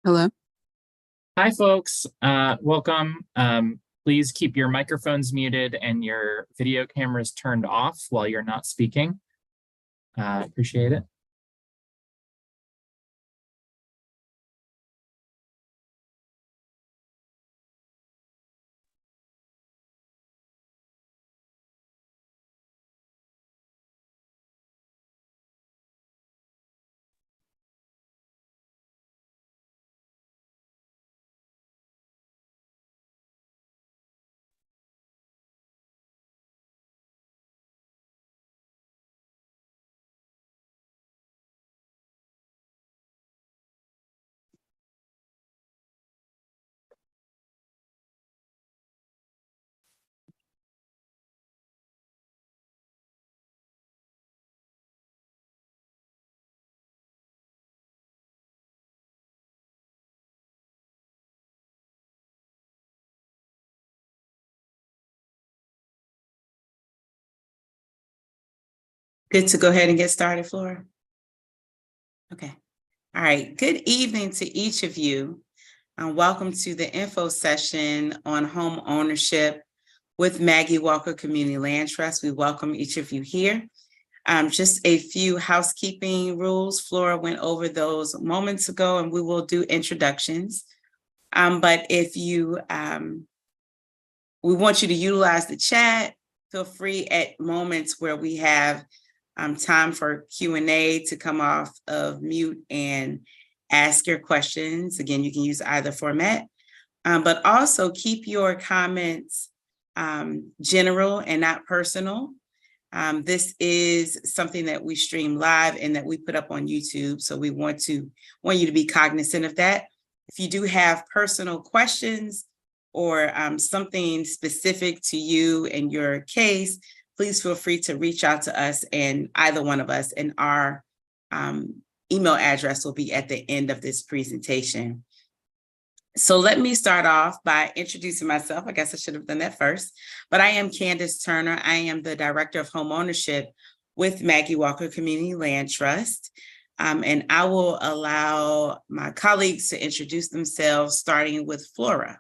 Hello. Hi, folks. Welcome. Please keep your microphones muted and your video cameras turned off while you're not speaking. Appreciate it. Good to go ahead and get started, Flora? Okay. All right. Good evening to each of you. Welcome to the info session on home ownership with Maggie Walker Community Land Trust. We welcome each of you here. Just a few housekeeping rules. Flora went over those moments ago, and we will do introductions. But if you, we want you to utilize the chat. Feel free at moments where we have time for Q&A to come off of mute and ask your questions. Again, you can use either format, but also keep your comments general and not personal. This is something that we stream live and that we put up on YouTube. So we want you to be cognizant of that. If you do have personal questions or something specific to you and your case, please feel free to reach out to us, and either one of us, and our email address will be at the end of this presentation. So let me start off by introducing myself. I guess I should have done that first, but I am Candace Turner. I am the Director of Home Ownership with Maggie Walker Community Land Trust. And I will allow my colleagues to introduce themselves, starting with Flora.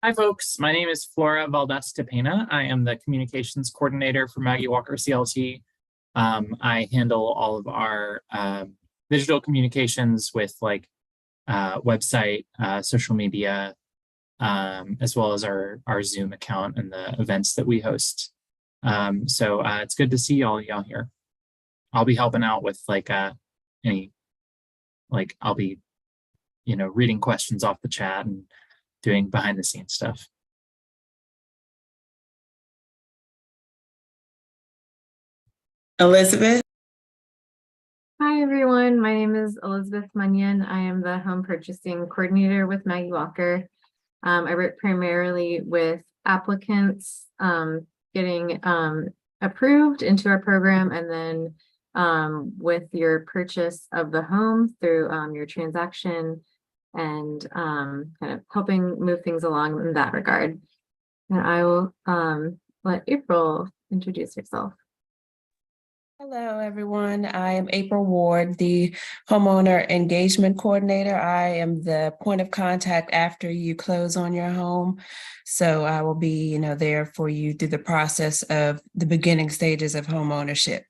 Hi, folks. My name is Flora Valdez-Tepena. I am the Communications Coordinator for Maggie Walker CLT. I handle all of our digital communications with website, social media, as well as our Zoom account and the events that we host. So it's good to see all y'all here. I'll be helping out with I'll be, reading questions off the chat and doing behind the scenes stuff. Elizabeth. Hi, everyone. My name is Elizabeth Munyon. I am the Home Purchasing Coordinator with Maggie Walker. I work primarily with applicants getting approved into our program, and then with your purchase of the home through your transaction, and kind of helping move things along in that regard. And I will let April introduce herself. Hello, everyone. I am April Ward, the Homeowner Engagement Coordinator. I am the point of contact after you close on your home. So I will be, there for you through the process of the beginning stages of home ownership.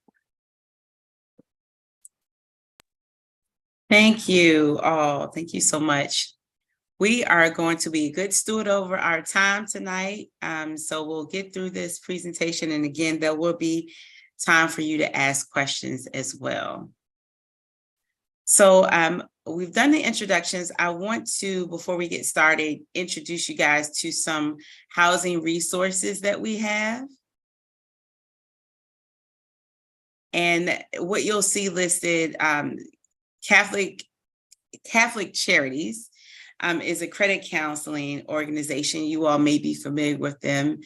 Thank you all. Thank you so much. We are going to be a good steward over our time tonight. So we'll get through this presentation. And again, there will be time for you to ask questions as well. So we've done the introductions. I want to, before we get started, introduce you guys to some housing resources that we have. And what you'll see listed, Catholic Charities is a credit counseling organization. You all may be familiar with them.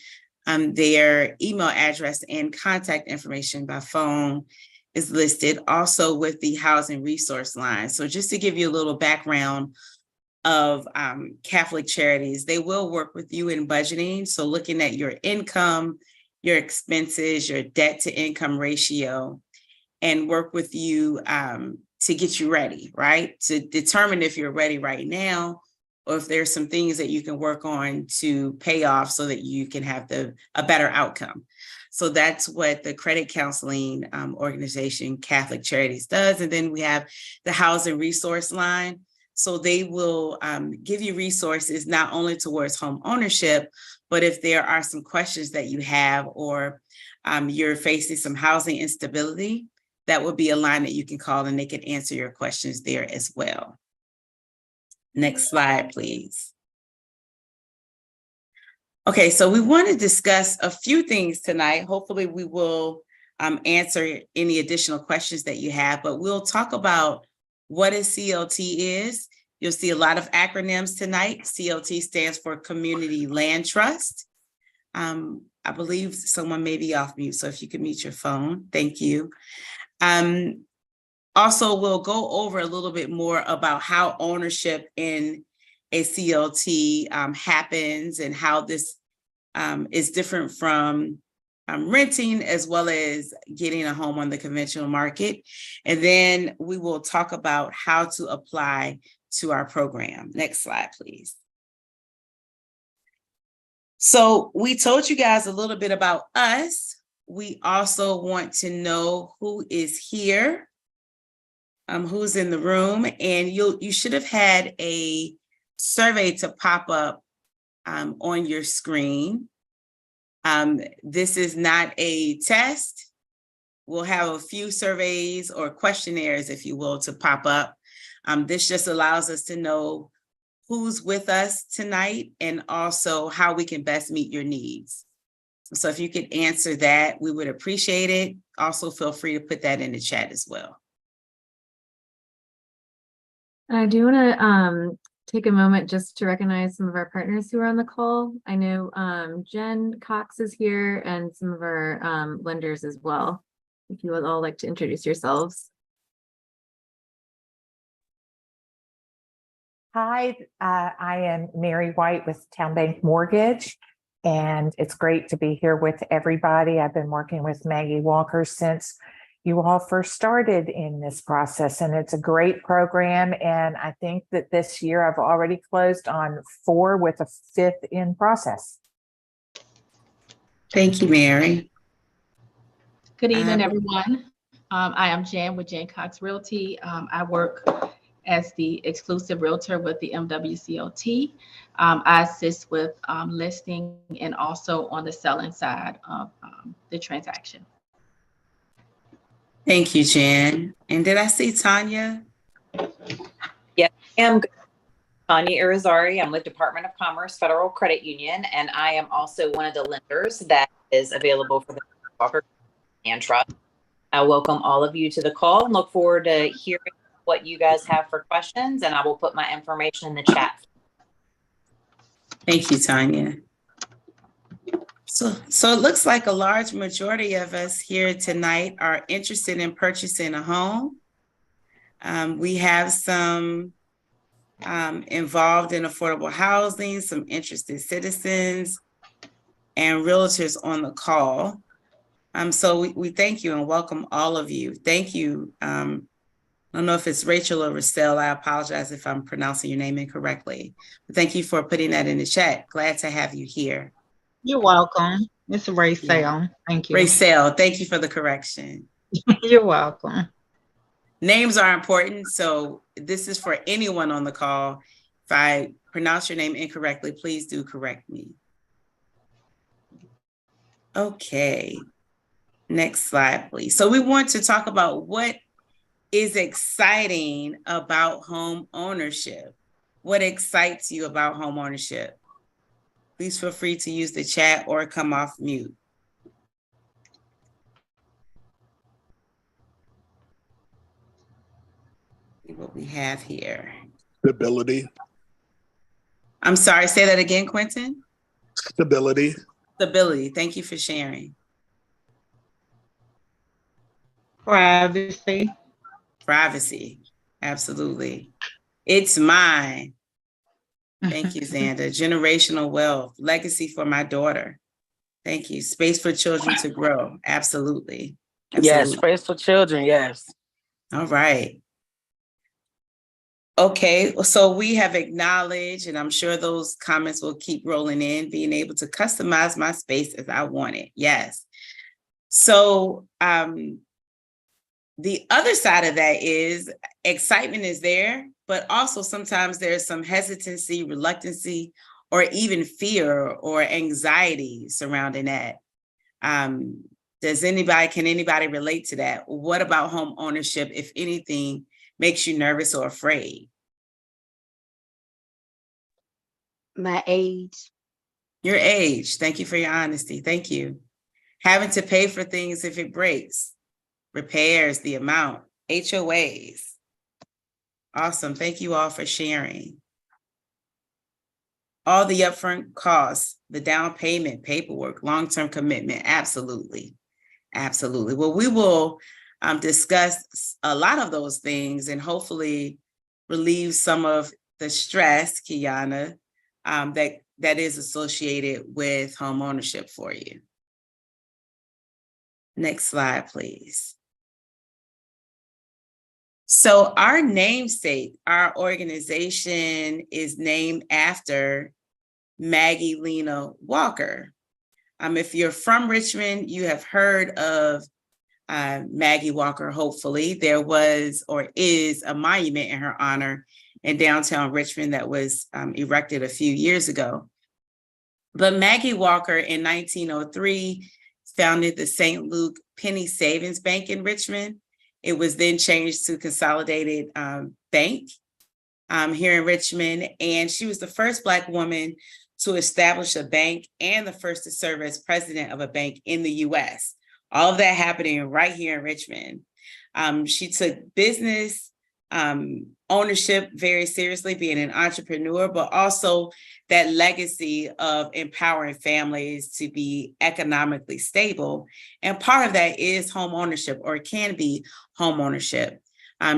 Their email address and contact information by phone is listed, also with the housing resource line. So just to give you a little background of Catholic Charities, they will work with you in budgeting. So looking at your income, your expenses, your debt to income ratio, and work with you to get you ready, right? To determine if you're ready right now, or if there's some things that you can work on to pay off so that you can have a better outcome. So that's what the credit counseling organization, Catholic Charities, does. And then we have the housing resource line. So they will give you resources not only towards home ownership, but if there are some questions that you have, or you're facing some housing instability, that would be a line that you can call and they can answer your questions there as well. Next slide, please. Okay, so we want to discuss a few things tonight. Hopefully we will answer any additional questions that you have, but we'll talk about what a CLT is. You'll see a lot of acronyms tonight. CLT stands for Community Land Trust. I believe someone may be off mute, so if you could mute your phone, thank you. Also, we'll go over a little bit more about how ownership in a CLT happens and how this is different from renting, as well as getting a home on the conventional market. And then we will talk about how to apply to our program. Next slide, please. So we told you guys a little bit about us. We also want to know who is here, who's in the room, and you should have had a survey to pop up on your screen. This is not a test. We'll have a few surveys or questionnaires, if you will, to pop up. This just allows us to know who's with us tonight and also how we can best meet your needs. So if you could answer that, we would appreciate it. Also, feel free to put that in the chat as well. I do want to take a moment just to recognize some of our partners who are on the call. I know Jen Cox is here and some of our lenders as well. If you would all like to introduce yourselves. Hi, I am Mary White with Town Bank Mortgage, and it's great to be here with everybody. I've been working with Maggie Walker since you all first started in this process, and it's a great program. And I think that this year I've already closed on 4 with a 5th in process. Thank you, Mary. Good evening, everyone. I am Jan with Jan Cox Realty. I work as the exclusive realtor with the MWCLT. I assist with listing and also on the selling side of the transaction. Thank you, Jan. And did I see Tanya? Yes, I'm Tanya Irizarry. I'm with Department of Commerce Federal Credit Union, and I am also one of the lenders that is available for the Walker and Trust. I welcome all of you to the call and look forward to hearing what you guys have for questions, and I will put my information in the chat. Thank you, Tanya. So it looks like a large majority of us here tonight are interested in purchasing a home. We have some involved in affordable housing, some interested citizens, and realtors on the call. So we thank you and welcome all of you. Thank you. I don't know if it's Rachel or Restell. I apologize if I'm pronouncing your name incorrectly. But thank you for putting that in the chat. Glad to have you here. You're welcome. It's Rachel. Yeah. Thank you. Rachel, thank you for the correction. You're welcome. Names are important, so this is for anyone on the call. If I pronounce your name incorrectly, please do correct me. Okay, next slide, please. So we want to talk about what is exciting about home ownership. What excites you about home ownership? Please feel free to use the chat or come off mute. See what we have here. Stability. I'm sorry, say that again, Quentin. Stability. Stability, thank you for sharing. Privacy. Privacy, absolutely. It's mine. Thank you, Xander. Generational wealth, legacy for my daughter. Thank you. Space for children to grow. Absolutely. Yes, space for children, yes. All right. Okay, so we have acknowledged, and I'm sure those comments will keep rolling in, being able to customize my space as I want it. Yes. So the other side of that is excitement is there, but also sometimes there's some hesitancy, reluctancy, or even fear or anxiety surrounding that. Can anybody relate to that? What about home ownership, if anything, makes you nervous or afraid? My age. Your age. Thank you for your honesty. Thank you. Having to pay for things if it breaks, repairs, the amount, HOAs. Awesome. Thank you all for sharing. All the upfront costs, the down payment, paperwork, long-term commitment. Absolutely. Absolutely. Well, we will discuss a lot of those things and hopefully relieve some of the stress, Kiana, that is associated with home ownership for you. Next slide, please. So our namesake, our organization is named after Maggie Lena Walker. If you're from Richmond, you have heard of Maggie Walker, hopefully. There was or is a monument in her honor in downtown Richmond that was erected a few years ago. But Maggie Walker in 1903 founded the St. Luke Penny Savings Bank in Richmond. It was then changed to Consolidated Bank here in Richmond. And she was the first Black woman to establish a bank and the first to serve as president of a bank in the US. All of that happening right here in Richmond. She took business ownership very seriously, being an entrepreneur, but also that legacy of empowering families to be economically stable. And part of that is home ownership, or it can be home ownership.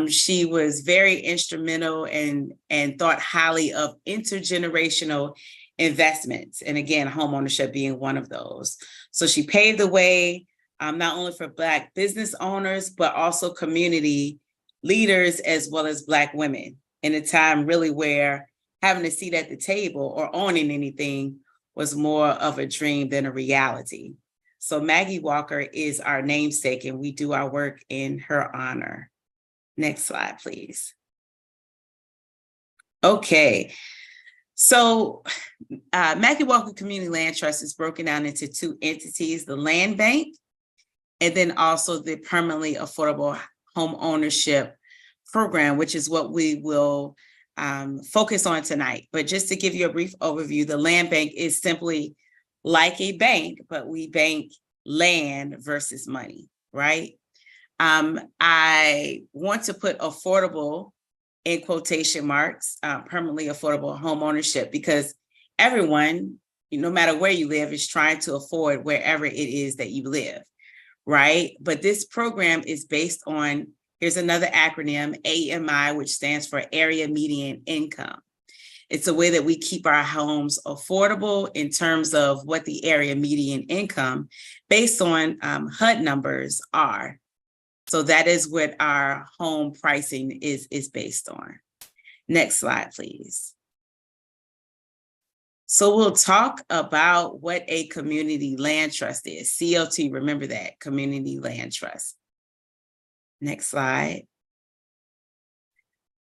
She was very instrumental and thought highly of intergenerational investments. And again, home ownership being one of those. So she paved the way not only for Black business owners, but also community leaders, as well as Black women, in a time really where having a seat at the table or owning anything was more of a dream than a reality. So Maggie Walker is our namesake, and we do our work in her honor. Next slide, please. Okay. So Maggie Walker Community Land Trust is broken down into two entities, the Land Bank, and then also the Permanently Affordable Home Ownership Program, which is what we will focus on tonight. But just to give you a brief overview, the Land Bank is simply like a bank, but we bank land versus money, right? I want to put affordable in quotation marks, permanently affordable home ownership, because everyone, no matter where you live, is trying to afford wherever it is that you live, right? But this program is based on, here's another acronym, AMI, which stands for Area Median Income. It's a way that we keep our homes affordable in terms of what the area median income based on HUD numbers are. So that is what our home pricing is based on. Next slide, please. So we'll talk about what a community land trust is. CLT, remember that, community land trust. Next slide.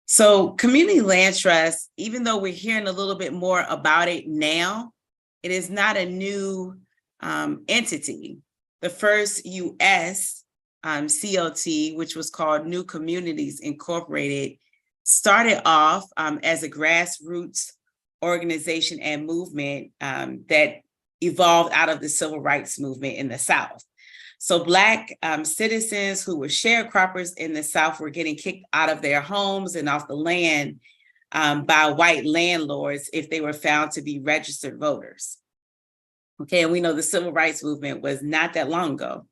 So community land trust, even though we're hearing a little bit more about it now, it is not a new entity. The first US CLT, which was called New Communities Incorporated, started off as a grassroots organization and movement that evolved out of the civil rights movement in the South. So Black citizens who were sharecroppers in the South were getting kicked out of their homes and off the land by white landlords if they were found to be registered voters. Okay, and we know the civil rights movement was not that long ago.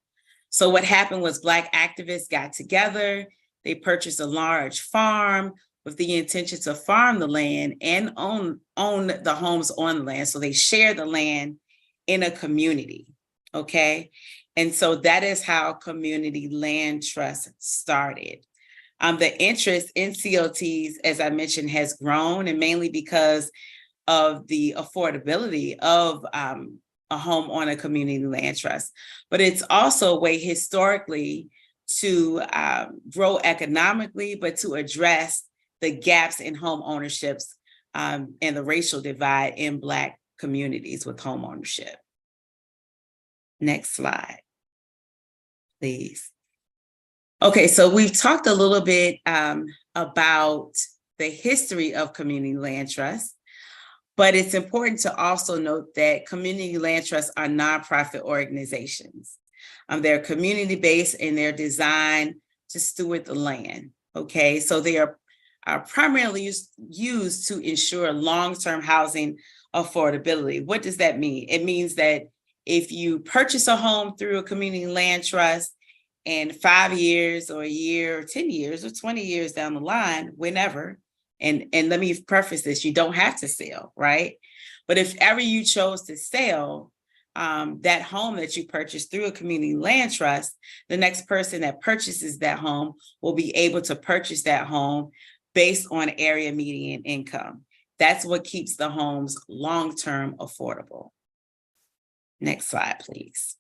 So what happened was Black activists got together, they purchased a large farm with the intention to farm the land and own the homes on the land. So they share the land in a community, okay? And so that is how community land trust started. The interest in CLTs, as I mentioned, has grown, and mainly because of the affordability of a home on a community land trust. But it's also a way historically to grow economically, but to address the gaps in home ownerships and the racial divide in Black communities with home ownership. Next slide, please. Okay, so we've talked a little bit about the history of community land trusts, but it's important to also note that community land trusts are nonprofit organizations. They're community-based and they're designed to steward the land, okay? So they are primarily used to ensure long-term housing affordability. What does that mean? It means that if you purchase a home through a community land trust, and 5 years or a year or 10 years or 20 years down the line, whenever, and let me preface this, you don't have to sell, right? But if ever you chose to sell that home that you purchased through a community land trust, the next person that purchases that home will be able to purchase that home based on area median income. That's what keeps the homes long-term affordable. Next slide, please.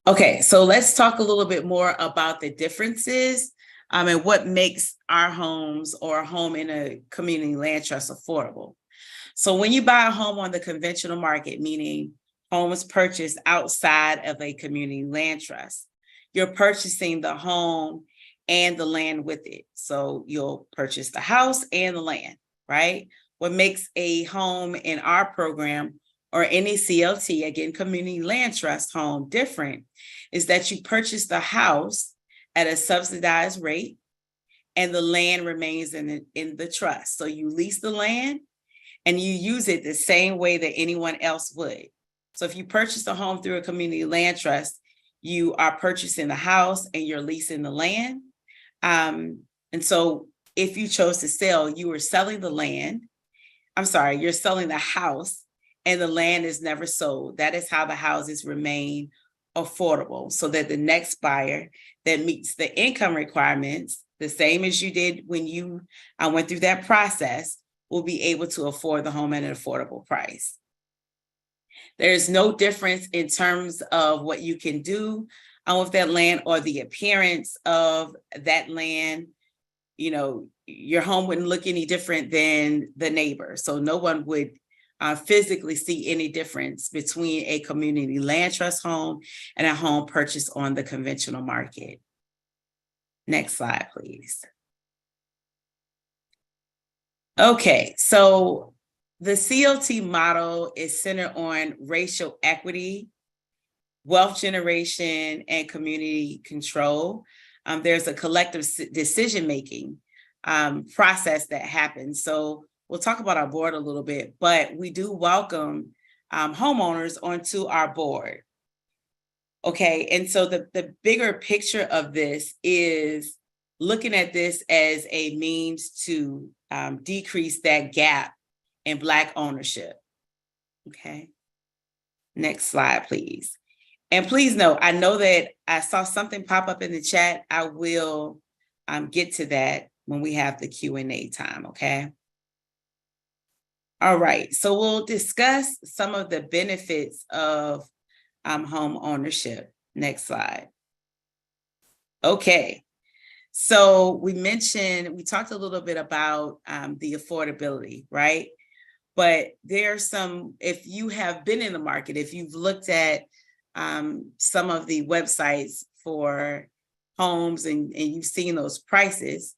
Okay, so let's talk a little bit more about the differences and what makes our homes or a home in a community land trust affordable. So when you buy a home on the conventional market, meaning homes purchased outside of a community land trust, you're purchasing the home and the land with it. So you'll purchase the house and the land, right? What makes a home in our program or any CLT, again, community land trust home, different is that you purchase the house at a subsidized rate and the land remains in the trust. So you lease the land and you use it the same way that anyone else would. So if you purchase a home through a community land trust, you are purchasing the house and you're leasing the land. And so if you chose to sell, you are selling the land. You're selling the house and the land is never sold. That is how the houses remain affordable, so that the next buyer that meets the income requirements, the same as you did when you went through that process, will be able to afford the home at an affordable price. There's no difference in terms of what you can do with that land or the appearance of that land. You know, your home wouldn't look any different than the neighbor. So no one would physically see any difference between a community land trust home and a home purchased on the conventional market. Next slide, please. Okay, so the CLT model is centered on racial equity, wealth generation, and community control. There's a collective decision-making process that happens. So we'll talk about our board a little bit, but we do welcome homeowners onto our board. Okay, and so the bigger picture of this is looking at this as a means to decrease that gap in Black ownership. Okay, next slide, please. And please note, I know that I saw something pop up in the chat. I will get to that when we have the Q&A time, okay? All right, so we'll discuss some of the benefits of home ownership. Next slide. Okay, so we talked a little bit about the affordability, right? But there's if you have been in the market, if you've looked at some of the websites for homes and you've seen those prices,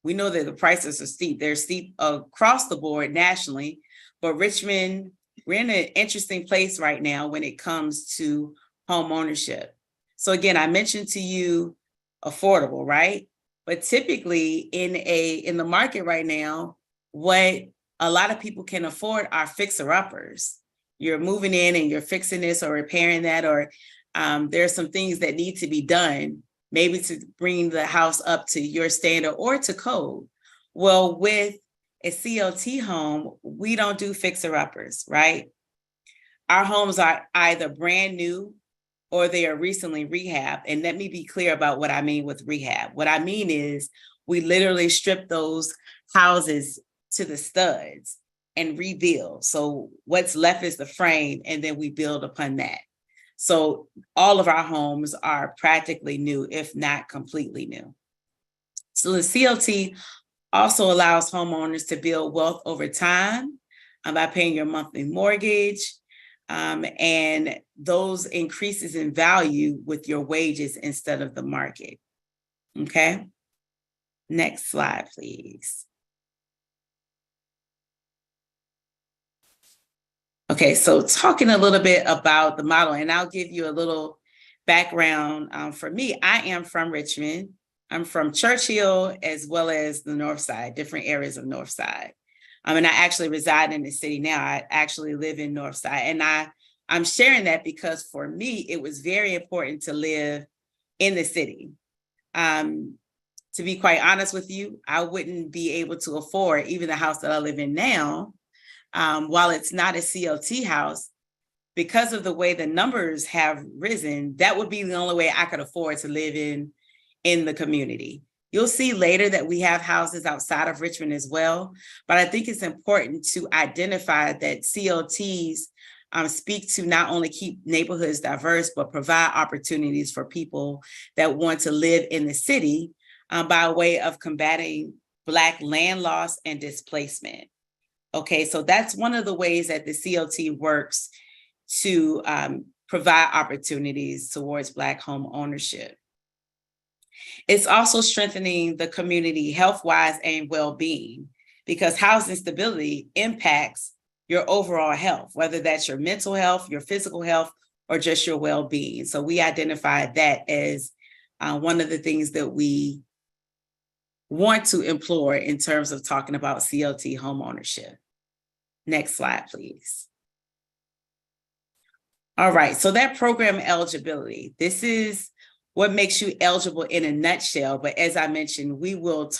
we know that the prices are steep. They're steep across the board nationally, but Richmond, we're in an interesting place right now when it comes to home ownership. So again, I mentioned to you affordable, right? But typically in the market right now, what a lot of people can afford are fixer-uppers. You're moving in and you're fixing this or repairing that, or there's some things that need to be done, maybe to bring the house up to your standard or to code. Well, with a CLT home, we don't do fixer-uppers, right? Our homes are either brand new or they are recently rehabbed. And let me be clear about what I mean with rehab. What I mean is we literally strip those houses to the studs and rebuild. So what's left is the frame, and then we build upon that. So all of our homes are practically new, if not completely new. So the CLT also allows homeowners to build wealth over time by paying your monthly mortgage, and those increases in value with your wages instead of the market. Okay. Next slide, please. Okay, so talking a little bit about the model, and I'll give you a little background. For me, I am from Richmond. I'm from Churchill as well as the North Side, different areas of North Side. And I actually reside in the city now. I actually live in North Side. And I'm sharing that because for me, it was very important to live in the city. To be quite honest with you, I wouldn't be able to afford even the house that I live in now. While it's not a CLT house, because of the way the numbers have risen, that would be the only way I could afford to live in the community. You'll see later that we have houses outside of Richmond as well, but I think it's important to identify that CLTs speak to not only keep neighborhoods diverse, but provide opportunities for people that want to live in the city by way of combating Black land loss and displacement. Okay, so that's one of the ways that the CLT works to provide opportunities towards Black home ownership. It's also strengthening the community health-wise and well-being, because housing stability impacts your overall health, whether that's your mental health, your physical health, or just your well-being. So we identified that as one of the things that we want to implore in terms of talking about CLT home ownership. Next slide, please. All right, so that program eligibility, this is what makes you eligible in a nutshell. But as I mentioned, we will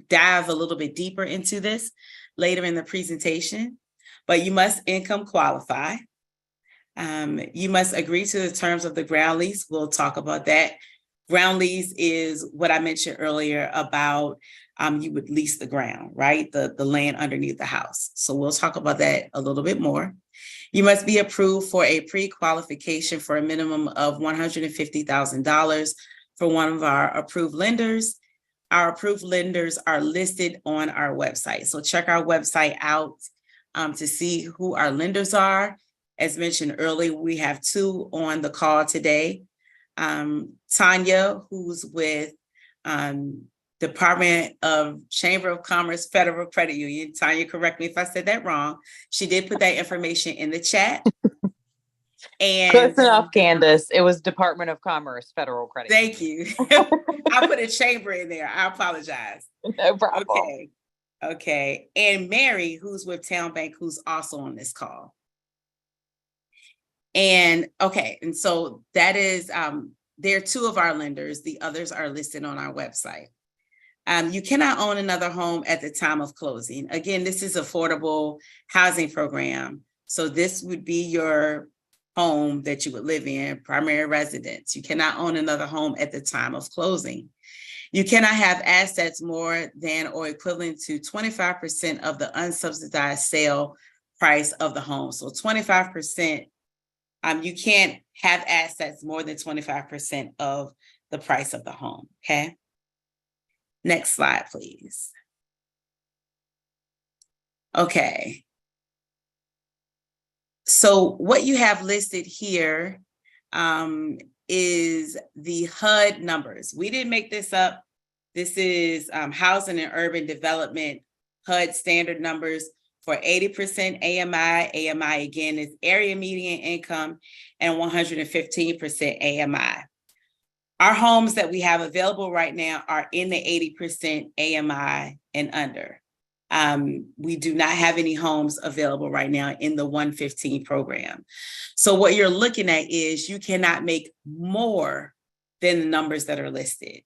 dive a little bit deeper into this later in the presentation. But you must income qualify. You must agree to the terms of the ground lease. We'll talk about that. Ground lease is what I mentioned earlier about you would lease the ground, right? The land underneath the house. So we'll talk about that a little bit more. You must be approved for a pre-qualification for a minimum of $150,000 for one of our approved lenders. Our approved lenders are listed on our website. So check our website out to see who our lenders are. As mentioned earlier, we have two on the call today. Tanya, who's with Department of Chamber of Commerce Federal Credit Union. Tanya, correct me if I said that wrong. She did put that information in the chat. And close enough, Candace. It was Department of Commerce Federal Credit. Thank you. I put a chamber in there. I apologize. No problem. Okay. And Mary, who's with Town Bank, who's also on this call. And so that is, there are two of our lenders. The others are listed on our website. You cannot own another home at the time of closing. Again, this is affordable housing program. So this would be your home that you would live in, primary residence. You cannot own another home at the time of closing. You cannot have assets more than or equivalent to 25% of the unsubsidized sale price of the home. So 25%, you can't have assets more than 25% of the price of the home, okay? Next slide, please. Okay. So what you have listed here is the HUD numbers. We didn't make this up. This is Housing and Urban Development HUD standard numbers for 80% AMI. AMI again is area median income, and 115% AMI. Our homes that we have available right now are in the 80% AMI and under. We do not have any homes available right now in the 115 program. So what you're looking at is you cannot make more than the numbers that are listed,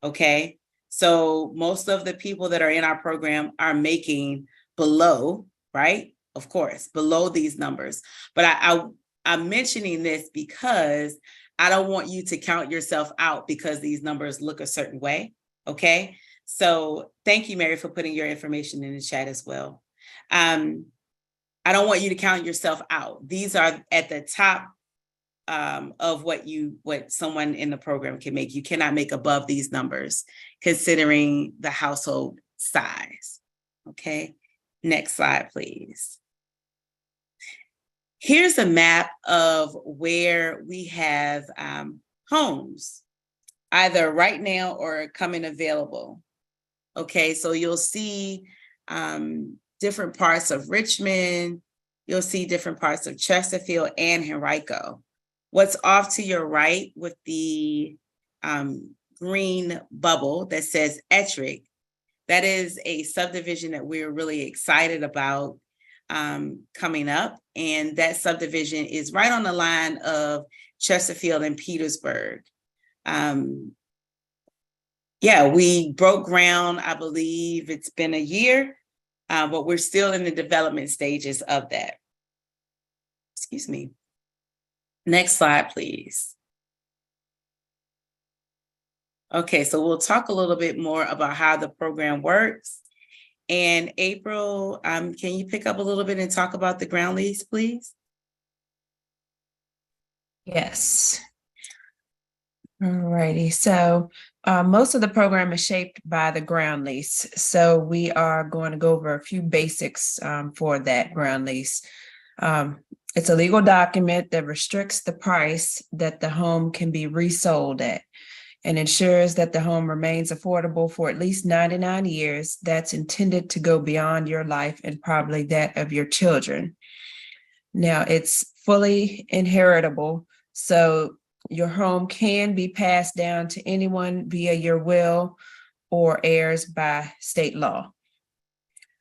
okay? So most of the people that are in our program are making below, right? Of course, below these numbers. But I'm mentioning this because I don't want you to count yourself out because these numbers look a certain way, okay? So thank you, Mary, for putting your information in the chat as well. I don't want you to count yourself out. These are at the top of what someone in the program can make. You cannot make above these numbers considering the household size. Okay, next slide, please. Here's a map of where we have homes, either right now or coming available. Okay, so you'll see different parts of Richmond. You'll see different parts of Chesterfield and Henrico. What's off to your right with the green bubble that says Ettrick, that is a subdivision that we're really excited about coming up. And that subdivision is right on the line of Chesterfield and Petersburg. Yeah, we broke ground, I believe it's been a year, but we're still in the development stages of that. Excuse me. Next slide, please. Okay, so we'll talk a little bit more about how the program works. And April, can you pick up a little bit and talk about the ground lease, please? Yes. All righty. So most of the program is shaped by the ground lease. So we are going to go over a few basics for that ground lease. It's a legal document that restricts the price that the home can be resold at and ensures that the home remains affordable for at least 99 years. That's intended to go beyond your life and probably that of your children. Now, it's fully inheritable, so your home can be passed down to anyone via your will or heirs by state law.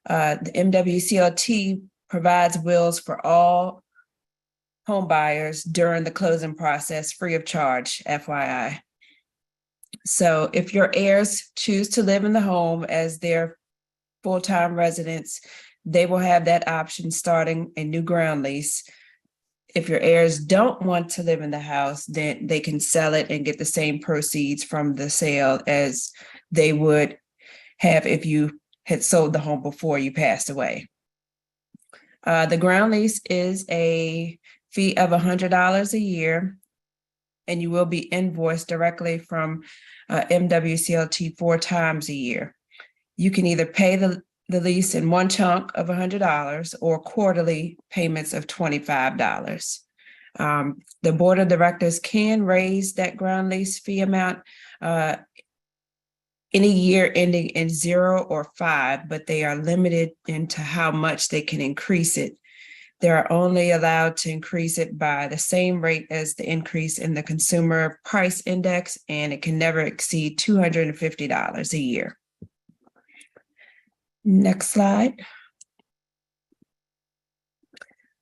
The MWCLT provides wills for all home buyers during the closing process free of charge, FYI. So if your heirs choose to live in the home as their full-time residents, they will have that option starting a new ground lease. If your heirs don't want to live in the house, then they can sell it and get the same proceeds from the sale as they would have if you had sold the home before you passed away. The ground lease is a fee of $100 a year, and you will be invoiced directly from MWCLT 4 times a year. You can either pay the lease in one chunk of $100 or quarterly payments of $25. The board of directors can raise that ground lease fee amount any year ending in 0 or 5, but they are limited into how much they can increase it. They're only allowed to increase it by the same rate as the increase in the consumer price index, and it can never exceed $250 a year. Next slide.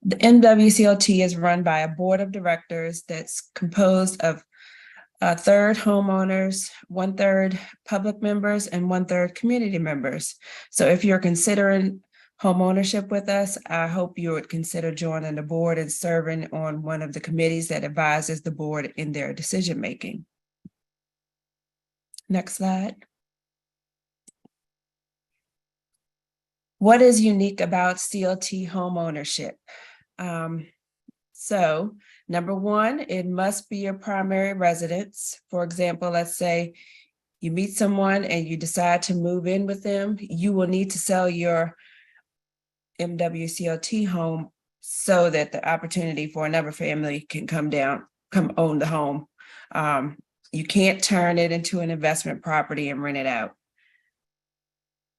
The MWCLT is run by a board of directors that's composed of 1/3 homeowners, 1/3 public members, and 1/3 community members. So if you're considering home ownership with us, I hope you would consider joining the board and serving on one of the committees that advises the board in their decision-making. Next slide. What is unique about CLT home ownership? So number one, it must be your primary residence. For example, let's say you meet someone and you decide to move in with them, you will need to sell your MWCLT home so that the opportunity for another family can come own the home. You can't turn it into an investment property and rent it out.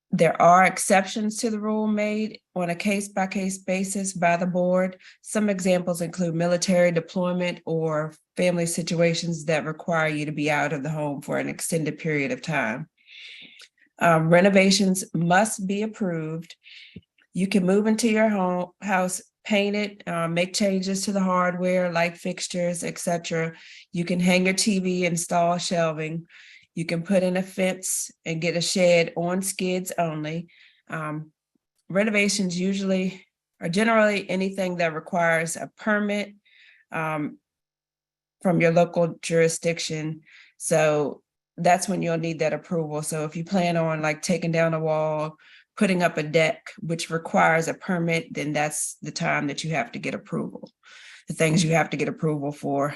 There are exceptions to the rule made on a case-by-case basis by the board. Some examples include military deployment or family situations that require you to be out of the home for an extended period of time. Renovations must be approved. You can move into your house, paint it, make changes to the hardware, light fixtures, etc. You can hang your TV, install shelving. You can put in a fence and get a shed on skids only. Renovations generally anything that requires a permit, from your local jurisdiction. So that's when you'll need that approval. So if you plan on like taking down a wall, putting up a deck, which requires a permit, then that's the time that you have to get approval. The things you have to get approval for.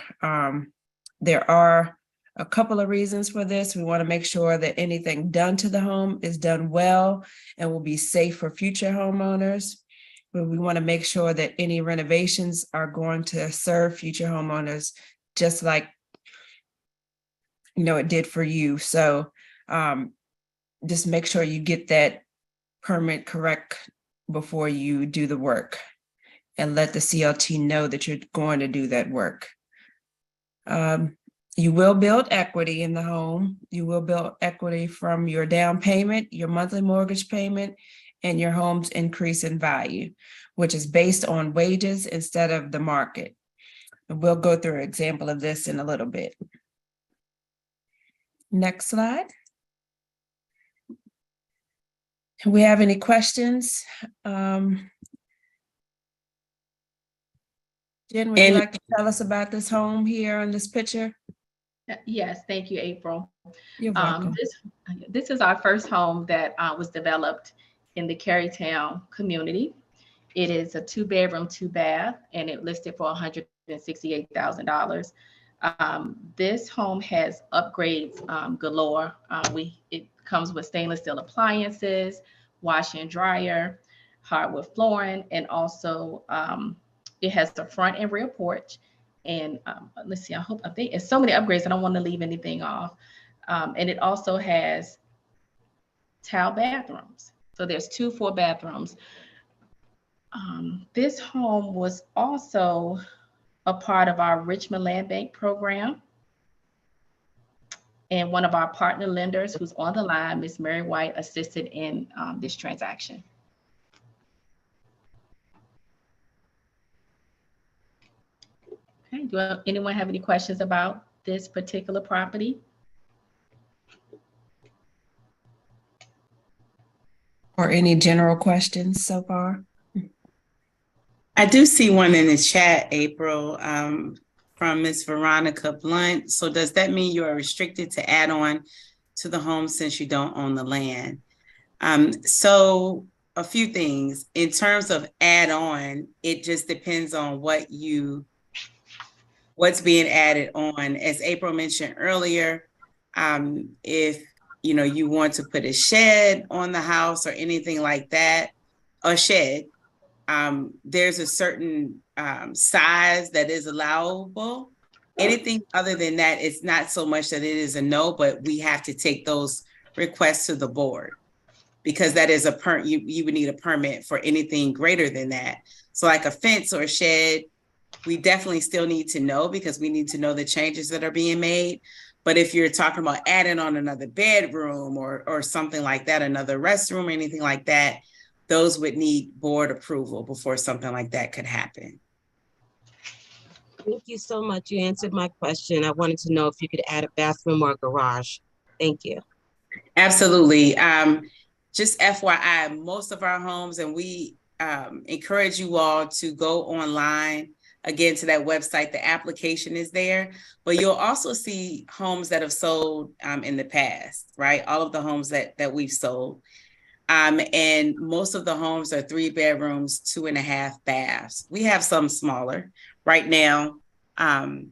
There are a couple of reasons for this. We want to make sure that anything done to the home is done well and will be safe for future homeowners. But we want to make sure that any renovations are going to serve future homeowners just like it did for you. So just make sure you get that permit correct before you do the work and let the CLT know that you're going to do that work. You will build equity in the home. You will build equity from your down payment, your monthly mortgage payment, and your home's increase in value, which is based on wages instead of the market. And we'll go through an example of this in a little bit. Next slide. Do we have any questions? Jen, would you like to tell us about this home here on this picture? Yes, thank you, April. You're welcome. This is our first home that was developed in the Carytown community. It is a 2-bedroom, 2-bath, and it listed for $168,000. This home has upgrades galore. It comes with stainless steel appliances, washer and dryer, hardwood flooring, and also it has the front and rear porch. And let's see, I think it's so many upgrades, I don't want to leave anything off. And it also has tile bathrooms. So there's 2 full bathrooms. This home was also a part of our Richmond Land Bank program. And one of our partner lenders who's on the line, Ms. Mary White, assisted in this transaction. Okay, anyone have any questions about this particular property? Or any general questions so far? I do see one in the chat, April, from Ms. Veronica Blunt. So does that mean you are restricted to add on to the home since you don't own the land? So a few things. In terms of add on, it just depends on what's being added on. As April mentioned earlier, if you want to put a shed on the house or anything like that, a shed, there's a certain size that is allowable. Anything other than that, it's not so much that it is a no, but we have to take those requests to the board because that is you would need a permit for anything greater than that. So like a fence or a shed, we definitely still need to know because we need to know the changes that are being made. But if you're talking about adding on another bedroom or something like that, another restroom or anything like that, those would need board approval before something like that could happen. Thank you so much. You answered my question. I wanted to know if you could add a bathroom or a garage. Thank you. Absolutely. Just FYI, most of our homes, and we encourage you all to go online again to that website. The application is there, but you'll also see homes that have sold in the past, right? All of the homes that we've sold. And most of the homes are 3 bedrooms, 2.5 baths. We have some smaller right now and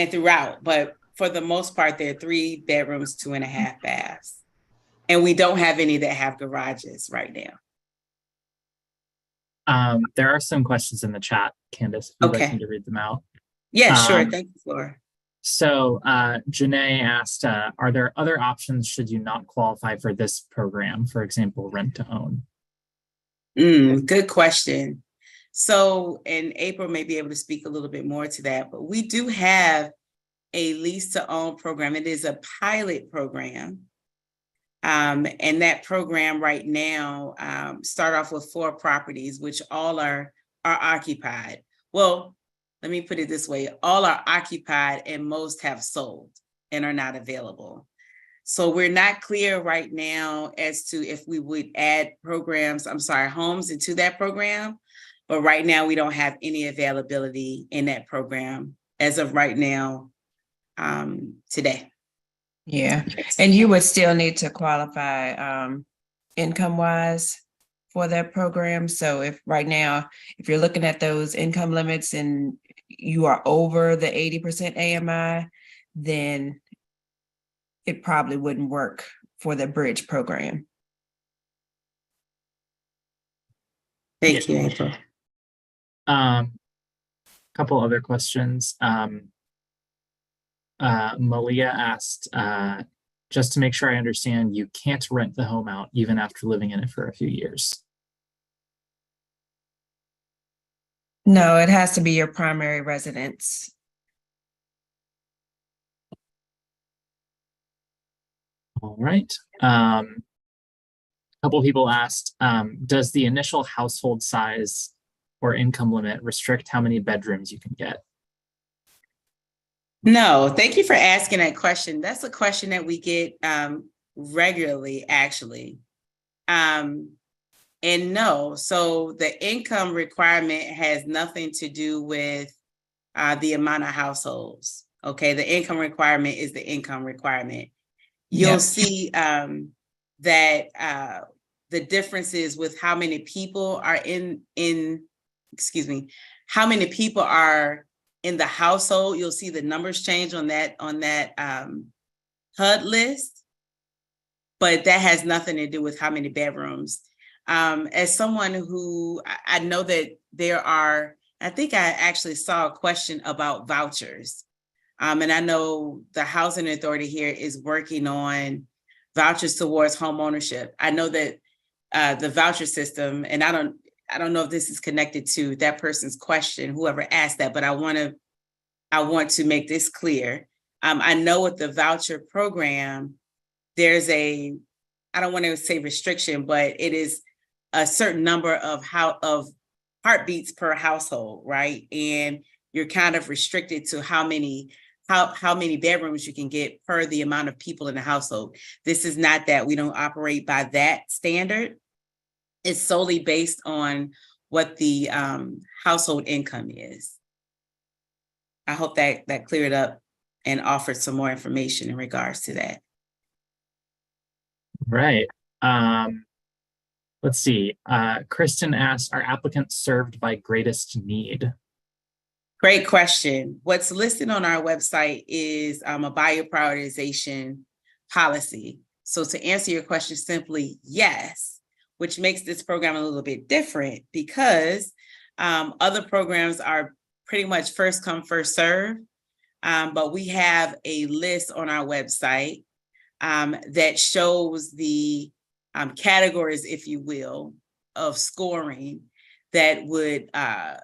throughout, but for the most part, they're 3 bedrooms, 2.5 baths. And we don't have any that have garages right now. There are some questions in the chat, Candace, if you'd like me to read them out. Yeah, sure. Thank you, Flora. So Janae asked, are there other options should you not qualify for this program, for example, rent to own? Good question. So, and April may be able to speak a little bit more to that, but we do have a lease to own program. It is a pilot program. And that program right now start off with 4 properties, which all are occupied. Well, let me put it this way. All are occupied and most have sold and are not available. So we're not clear right now as to if we would add homes into that program. But right now, we don't have any availability in that program as of right now, today. Yeah, and you would still need to qualify income wise for that program. So if right now, if you're looking at those income limits and you are over the 80% AMI, then it probably wouldn't work for the bridge program. Thank you, April. Couple other questions. Malia asked, just to make sure I understand, you can't rent the home out even after living in it for a few years. No, it has to be your primary residence. All right. A couple people asked, does the initial household size or income limit restrict how many bedrooms you can get? No, thank you for asking that question. That's a question that we get regularly, actually. And no, so the income requirement has nothing to do with the amount of households. Okay, the income requirement is the income requirement. You'll see that the differences with how many people are how many people are in the household. You'll see the numbers change on that HUD list, but that has nothing to do with how many bedrooms. As someone who, I know that there are, I think I actually saw a question about vouchers. And I know the housing authority here is working on vouchers towards home ownership. I know that the voucher system, and I don't know if this is connected to that person's question, whoever asked that, but I want to make this clear. I know with the voucher program, there's I don't want to say restriction, but it is a certain number of heartbeats per household, right? And you're kind of restricted to how many bedrooms you can get per the amount of people in the household. This is not that. We don't operate by that standard. It's solely based on what the household income is. I hope that cleared up and offered some more information in regards to that. Right. Let's see. Kristen asked, are applicants served by greatest need? Great question. What's listed on our website is a buyer prioritization policy. So to answer your question simply, yes, which makes this program a little bit different because other programs are pretty much first come, first serve. But we have a list on our website that shows the categories, if you will, of scoring that would, I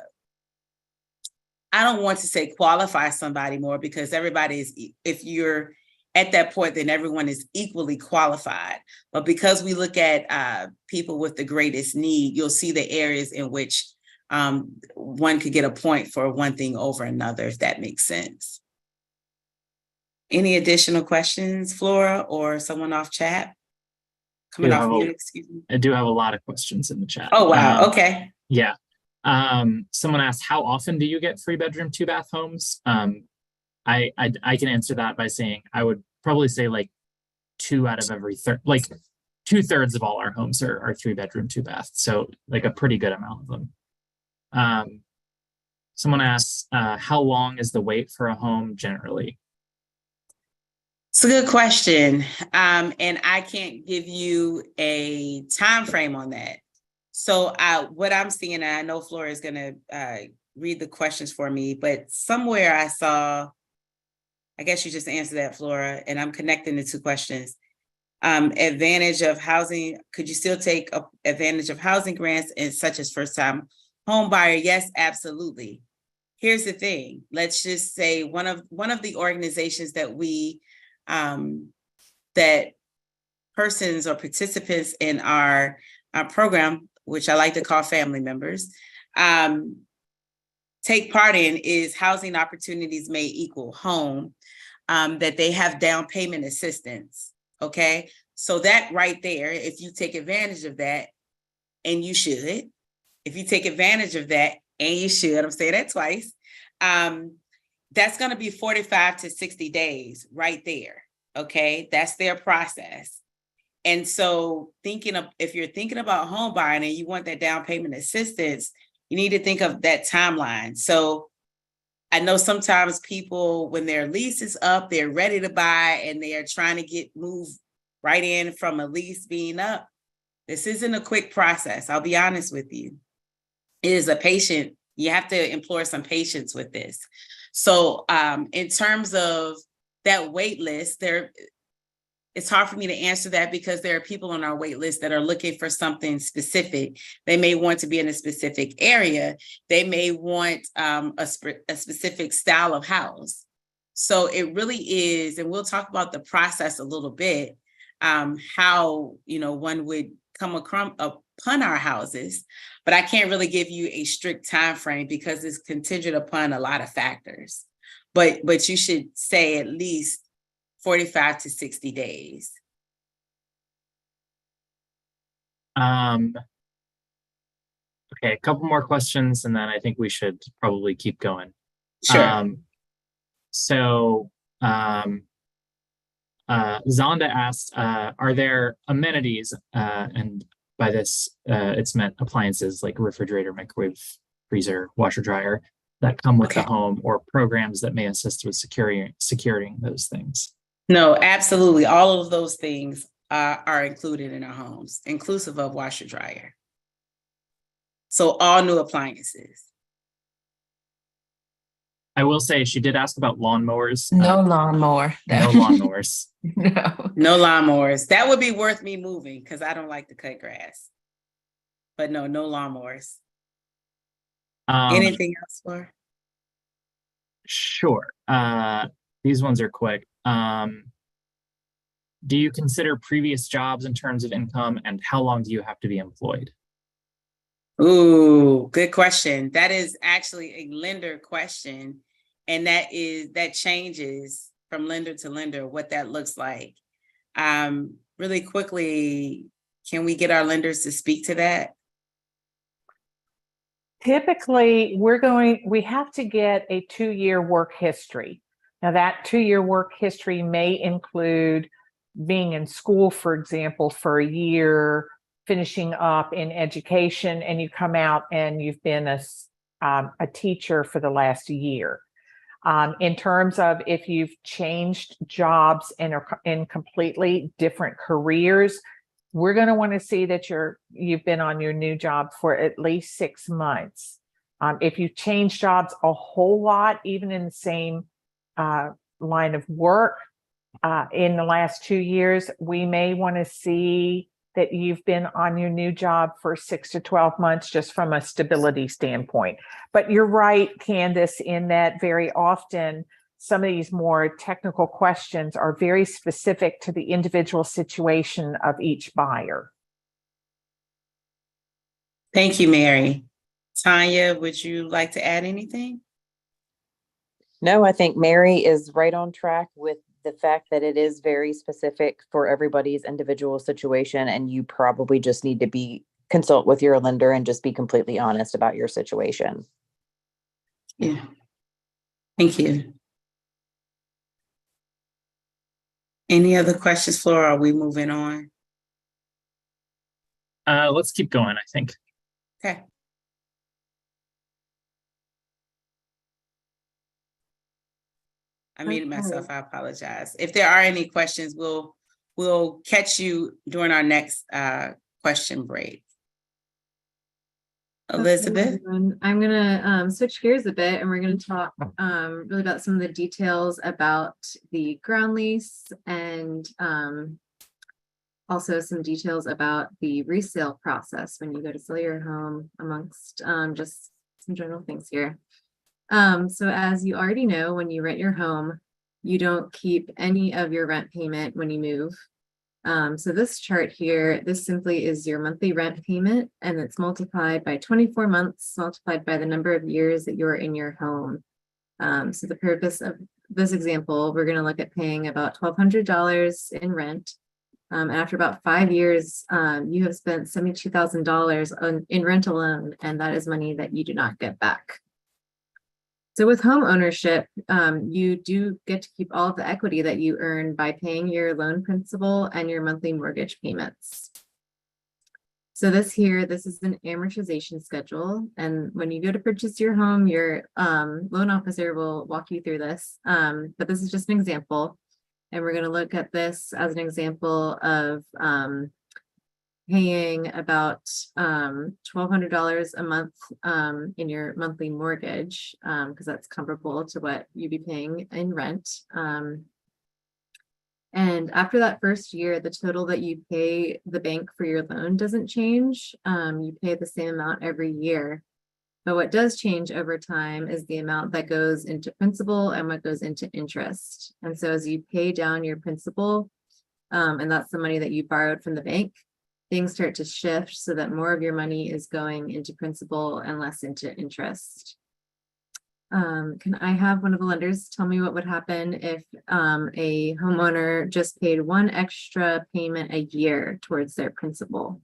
don't want to say qualify somebody more because everybody is, if you're at that point, then everyone is equally qualified. But because we look at people with the greatest need, you'll see the areas in which one could get a point for one thing over another, if that makes sense. Any additional questions, Flora, or someone off chat? Coming off mute, excuse me. I do have a lot of questions in the chat. Oh, wow. Okay. Yeah. Someone asked, how often do you get 3-bedroom, 2-bath homes? I can answer that by saying I would probably say like 2 out of every third, like 2/3 of all our homes are 3-bedroom, 2-bath. So like a pretty good amount of them. Someone asks, how long is the wait for a home generally? It's a good question. And I can't give you a time frame on that. So what I'm seeing, and I know Flora is going to read the questions for me, but somewhere I saw, I guess you just answered that, Flora, and I'm connecting the two questions. Advantage of housing, could you still take advantage of housing grants and such as first-time home buyer? Yes, absolutely. Here's the thing. Let's just say one of the organizations that we that persons or participants in our program, which I like to call family members, take part in is Housing Opportunities May Equal Home, that they have down payment assistance, okay? So that right there, if you take advantage of that, and you should, if you take advantage of that, and you should, I'm saying that twice, that's going to be 45 to 60 days right there. Okay, that's their process. And so if you're thinking about home buying and you want that down payment assistance, you need to think of that timeline. So I know sometimes people, when their lease is up, they're ready to buy and they are trying to move right in from a lease being up. This isn't a quick process. I'll be honest with you. It is you have to employ some patience with this. So in terms of that wait list, it's hard for me to answer that because there are people on our wait list that are looking for something specific. They may want to be in a specific area. They may want a specific style of house. So it really is, and we'll talk about the process a little bit, how one would come upon our houses, but I can't really give you a strict time frame because it's contingent upon a lot of factors. But you should say at least 45 to 60 days. Okay, a couple more questions, and then I think we should probably keep going. Sure. Zonda asked, are there amenities, and by this, it's meant appliances like refrigerator, microwave, freezer, washer, dryer, that come with the home, or programs that may assist with securing those things? No, absolutely. All of those things are included in our homes, inclusive of washer, dryer. So all new appliances. I will say she did ask about lawnmowers. No lawnmower. No lawnmowers. No lawnmowers. That would be worth me moving because I don't like to cut grass. But no lawnmowers. Anything else, Laura? Sure. These ones are quick. Do you consider previous jobs in terms of income, and how long do you have to be employed? Ooh, good question. That is actually a lender question. And that changes from lender to lender, what that looks like. Really quickly, can we get our lenders to speak to that? Typically, we have to get a 2-year work history. Now, that 2-year work history may include being in school, for example, for a year, finishing up in education, and you come out and you've been a teacher for the last year. In terms of if you've changed jobs and are in completely different careers, we're going to want to see that you've been on your new job for at least 6 months. If you change jobs a whole lot, even in the same line of work in the last 2 years, we may want to see that you've been on your new job for 6 to 12 months just from a stability standpoint. But you're right, Candace, in that very often some of these more technical questions are very specific to the individual situation of each buyer. Thank you, Mary. Tanya, would you like to add anything? No, I think Mary is right on track with the fact that it is very specific for everybody's individual situation, and you probably just need to consult with your lender and just be completely honest about your situation. Yeah. Thank you. Any other questions, Flora? Are we moving on? Let's keep going, I think. Okay. I muted myself. I apologize. If there are any questions, we'll catch you during our next question break. Elizabeth? Okay, I'm going to switch gears a bit, and we're going to talk really about some of the details about the ground lease, and also some details about the resale process when you go to sell your home, amongst just some general things here. So as you already know, when you rent your home, you don't keep any of your rent payment when you move. So this chart here, this simply is your monthly rent payment, and it's multiplied by 24 months, multiplied by the number of years that you're in your home. So the purpose of this example, we're going to look at paying about $1,200 in rent And after about 5 years, you have spent $72,000 in rent alone, and that is money that you do not get back. So with home ownership, you do get to keep all of the equity that you earn by paying your loan principal and your monthly mortgage payments. So this is an amortization schedule. And when you go to purchase your home, your loan officer will walk you through this. But this is just an example. And we're going to look at this as an example of paying about $1,200 a month in your monthly mortgage, because that's comparable to what you'd be paying in rent. And after that first year, the total that you pay the bank for your loan doesn't change. You pay the same amount every year. But what does change over time is the amount that goes into principal and what goes into interest. And so as you pay down your principal, and that's the money that you borrowed from the bank, things start to shift so that more of your money is going into principal and less into interest. Can I have one of the lenders tell me what would happen if a homeowner just paid one extra payment a year towards their principal?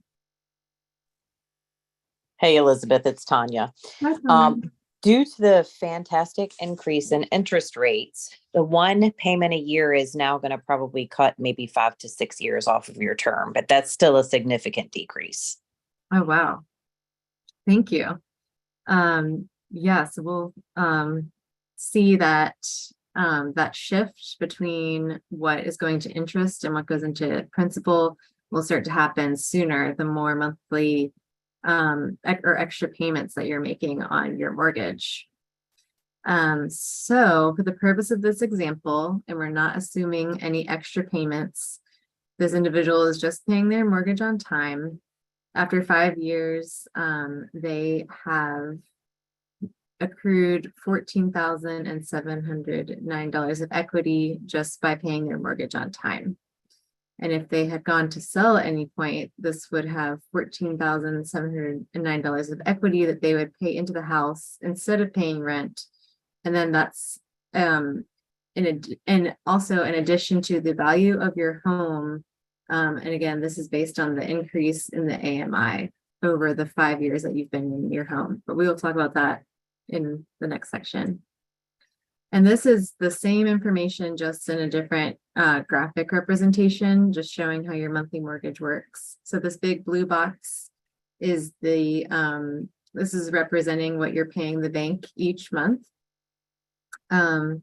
Hey, Elizabeth, it's Tanya. Hi, Tanya. Due to the fantastic increase in interest rates, the one payment a year is now going to probably cut maybe 5 to 6 years off of your term, but that's still a significant decrease. Oh, wow. Thank you. So we'll see that that shift between what is going to interest and what goes into principal will start to happen sooner the more monthly or extra payments that you're making on your mortgage. So for the purpose of this example, and we're not assuming any extra payments, this individual is just paying their mortgage on time. After 5 years, they have accrued $14,709 of equity just by paying their mortgage on time. And if they had gone to sell at any point, this would have $14,709 of equity that they would pay into the house instead of paying rent. And then that's and also in addition to the value of your home. And again, this is based on the increase in the AMI over the 5 years that you've been in your home. But we will talk about that in the next section. And this is the same information, just in a different graphic representation, just showing how your monthly mortgage works. So this big blue box is this is representing what you're paying the bank each month. In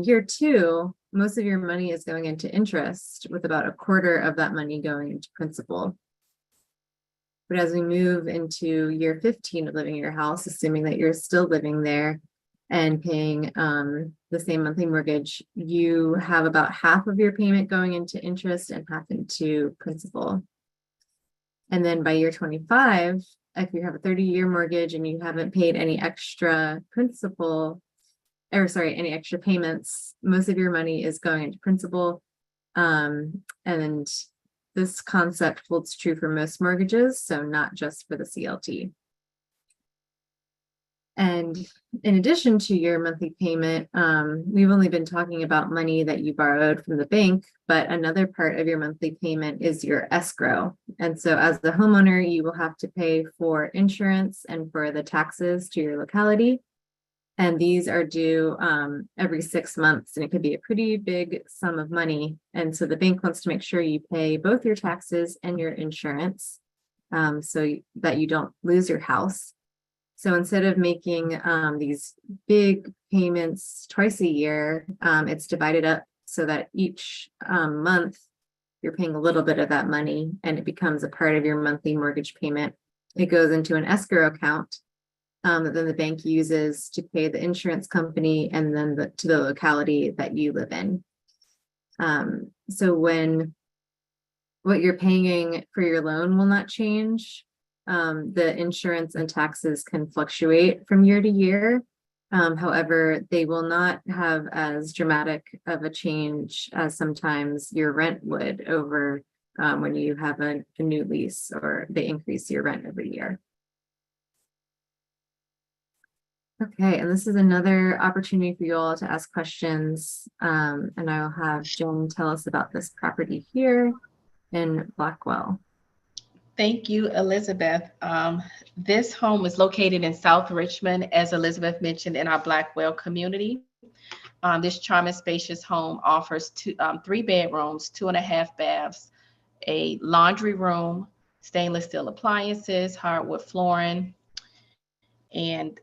year 2, most of your money is going into interest, with about a quarter of that money going into principal. But as we move into year 15 of living in your house, assuming that you're still living there and paying the same monthly mortgage, you have about half of your payment going into interest and half into principal. And then by year 25, if you have a 30-year mortgage and you haven't paid any extra any extra payments, most of your money is going into principal. And this concept holds true for most mortgages, so not just for the CLT. And in addition to your monthly payment, we've only been talking about money that you borrowed from the bank, but another part of your monthly payment is your escrow. And so as the homeowner, you will have to pay for insurance and for the taxes to your locality. And these are due every 6 months, and it could be a pretty big sum of money. And so the bank wants to make sure you pay both your taxes and your insurance so that you don't lose your house. So instead of making these big payments twice a year, it's divided up so that each month you're paying a little bit of that money and it becomes a part of your monthly mortgage payment. It goes into an escrow account that then the bank uses to pay the insurance company and then to the locality that you live in. So when what you're paying for your loan will not change, the insurance and taxes can fluctuate from year to year. However, they will not have as dramatic of a change as sometimes your rent would over when you have a new lease or they increase your rent every year. Okay, and this is another opportunity for you all to ask questions. And I will have Jen tell us about this property here in Blackwell. Thank you, Elizabeth. This home is located in South Richmond, as Elizabeth mentioned, in our Blackwell community. This charming, spacious home offers 3 bedrooms, 2.5 baths, a laundry room, stainless steel appliances, hardwood flooring, and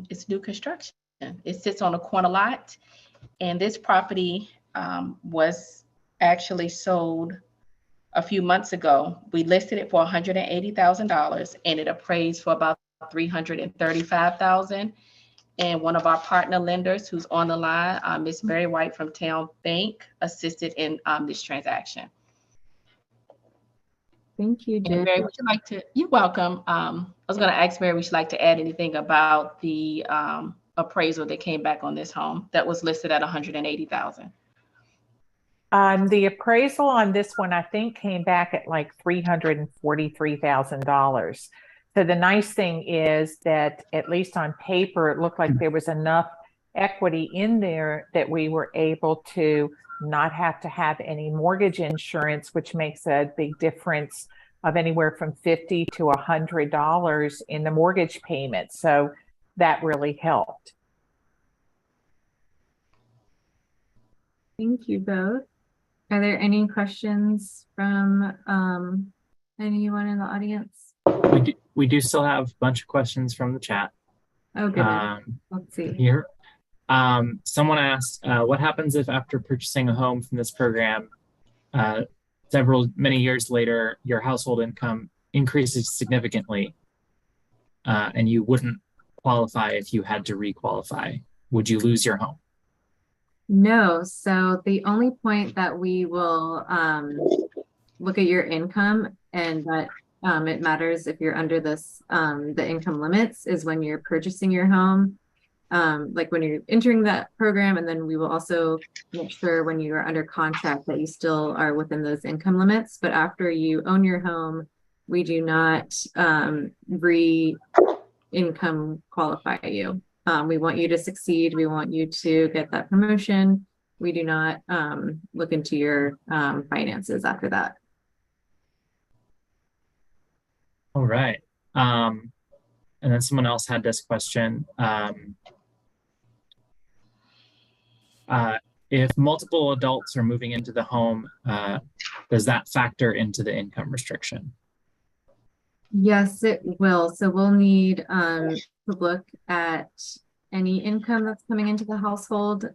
it's new construction. It sits on a corner lot, and this property was actually sold a few months ago. We listed it for $180,000, and it appraised for about $335,000. And one of our partner lenders who's on the line, Miss Mary White from Town Bank, assisted in this transaction. Thank you, Jen. And Mary, would you like to? You're welcome. I was going to ask Mary, would you like to add anything about the appraisal that came back on this home that was listed at $180,000? The appraisal on this one, I think, came back at like $343,000. So the nice thing is that, at least on paper, it looked like there was enough equity in there that we were able to not have to have any mortgage insurance, which makes a big difference of anywhere from $50 to $100 in the mortgage payment. So that really helped. Thank you both. Are there any questions from anyone in the audience? We do still have a bunch of questions from the chat. Oh, goodness. Let's see. Here. Someone asked, what happens if after purchasing a home from this program, many years later, your household income increases significantly and you wouldn't qualify if you had to requalify? Would you lose your home? No. So the only point that we will look at your income, and that it matters if you're under this, the income limits, is when you're purchasing your home. Like when you're entering that program, and then we will also make sure when you are under contract that you still are within those income limits. But after you own your home, we do not re-income qualify you. We want you to succeed. We want you to get that promotion. We do not look into your finances after that. All right. And then someone else had this question. If multiple adults are moving into the home, does that factor into the income restriction? Yes, it will. So we'll need to look at any income that's coming into the household.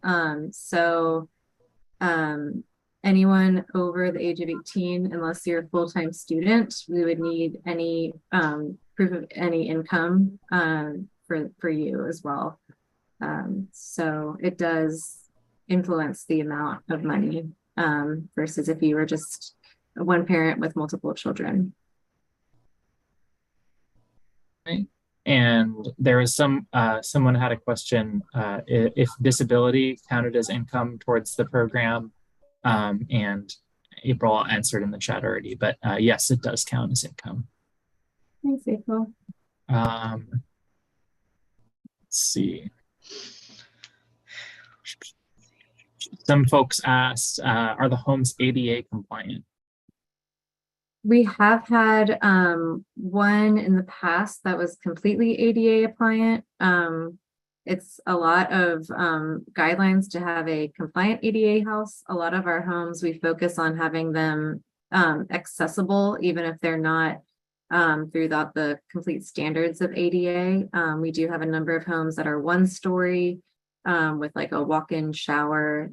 Anyone over the age of 18, unless you're a full-time student, we would need any proof of any income for you as well. So it does influence the amount of money versus if you were just one parent with multiple children. Right. And there is someone had a question if disability counted as income towards the program, and April answered in the chat already, but yes, it does count as income. Thanks, April. Let's see. Some folks asked, are the homes ADA compliant? We have had one in the past that was completely ADA compliant. It's a lot of guidelines to have a compliant ADA house. A lot of our homes, we focus on having them accessible, even if they're not throughout the complete standards of ADA. We do have a number of homes that are 1-story with like a walk-in shower.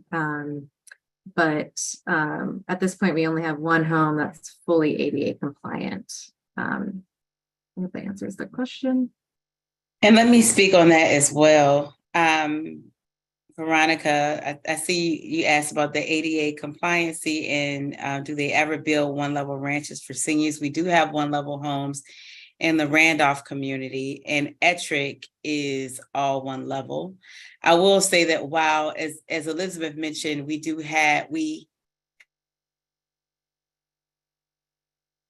But at this point, we only have one home that's fully ADA compliant. I hope that answers the question. And let me speak on that as well. Veronica, I see you asked about the ADA compliancy and do they ever build one-level ranches for seniors? We do have one-level homes in the Randolph community, and Ettrick is all one level. I will say that while, as Elizabeth mentioned, we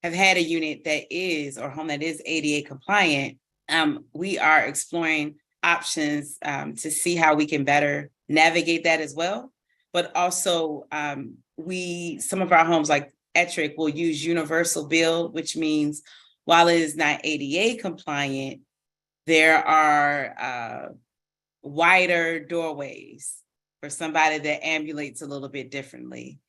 have had a unit that is, or home that is ADA compliant, we are exploring options to see how we can better navigate that as well. But also, some of our homes like Ettrick will use universal build, which means while it is not ADA compliant, there are wider doorways for somebody that ambulates a little bit differently.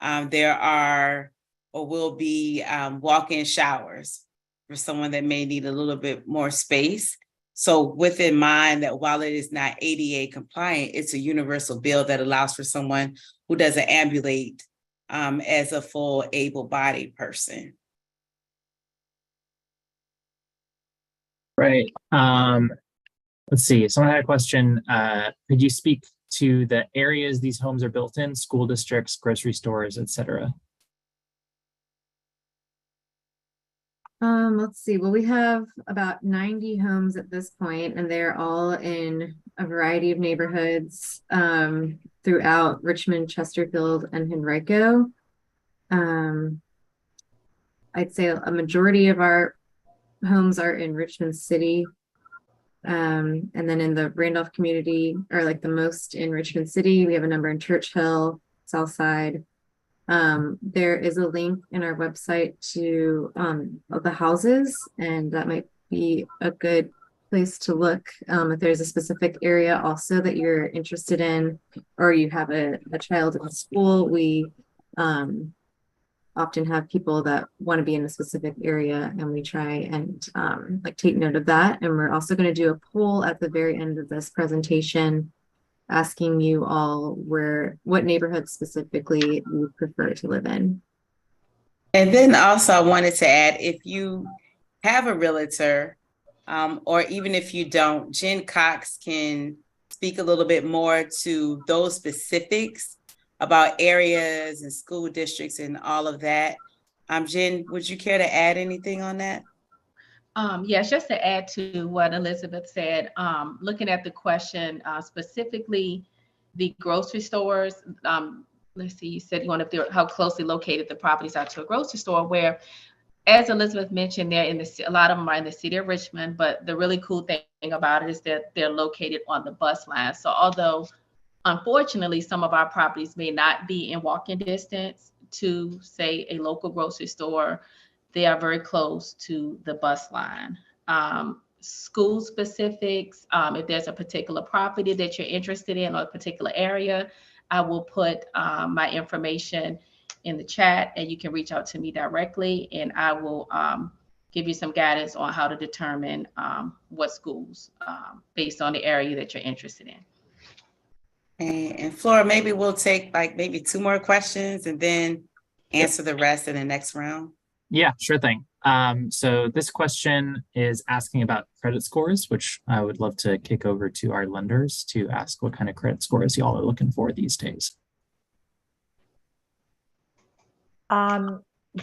There are or will be walk-in showers for someone that may need a little bit more space. So with in mind that while it is not ADA compliant, it's a universal build that allows for someone who doesn't ambulate as a full able-bodied person. Right. Let's see. Someone had a question. Could you speak to the areas these homes are built in, school districts, grocery stores, etc.? Let's see. Well, we have about 90 homes at this point, and they're all in a variety of neighborhoods throughout Richmond, Chesterfield, and Henrico. I'd say a majority of our homes are in Richmond City. And then in the Randolph community, or like the most in Richmond City, we have a number in Churchill, Southside. There is a link in our website to the houses, and that might be a good place to look if there's a specific area also that you're interested in, or you have a child in school. We often have people that want to be in a specific area, and we try and like take note of that. And we're also going to do a poll at the very end of this presentation asking you all what neighborhood specifically you would prefer to live in. And then also I wanted to add, if you have a realtor, or even if you don't, Jen Cox can speak a little bit more to those specifics about areas and school districts and all of that. Jen, would you care to add anything on that? Yes, just to add to what Elizabeth said, looking at the question, specifically the grocery stores, let's see, you said you want to know how closely located the properties are to a grocery store, where, as Elizabeth mentioned, they're in a lot of them are in the city of Richmond, but the really cool thing about it is that they're located on the bus line. So although, unfortunately, some of our properties may not be in walking distance to, say, a local grocery store, they are very close to the bus line. School specifics, if there's a particular property that you're interested in or a particular area, I will put my information in the chat, and you can reach out to me directly, and I will give you some guidance on how to determine what schools based on the area that you're interested in. And Flora, maybe we'll take like maybe 2 more questions and then answer the rest in the next round. Yeah, sure thing. So this question is asking about credit scores, which I would love to kick over to our lenders to ask what kind of credit scores y'all are looking for these days.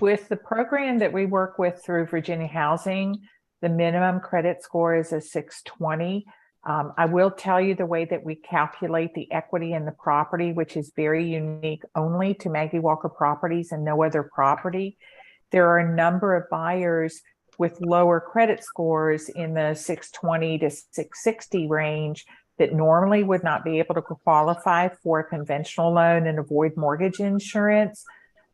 With the program that we work with through Virginia Housing, the minimum credit score is a 620. I will tell you the way that we calculate the equity in the property, which is very unique only to Maggie Walker Properties and no other property. There are a number of buyers with lower credit scores in the 620 to 660 range that normally would not be able to qualify for a conventional loan and avoid mortgage insurance,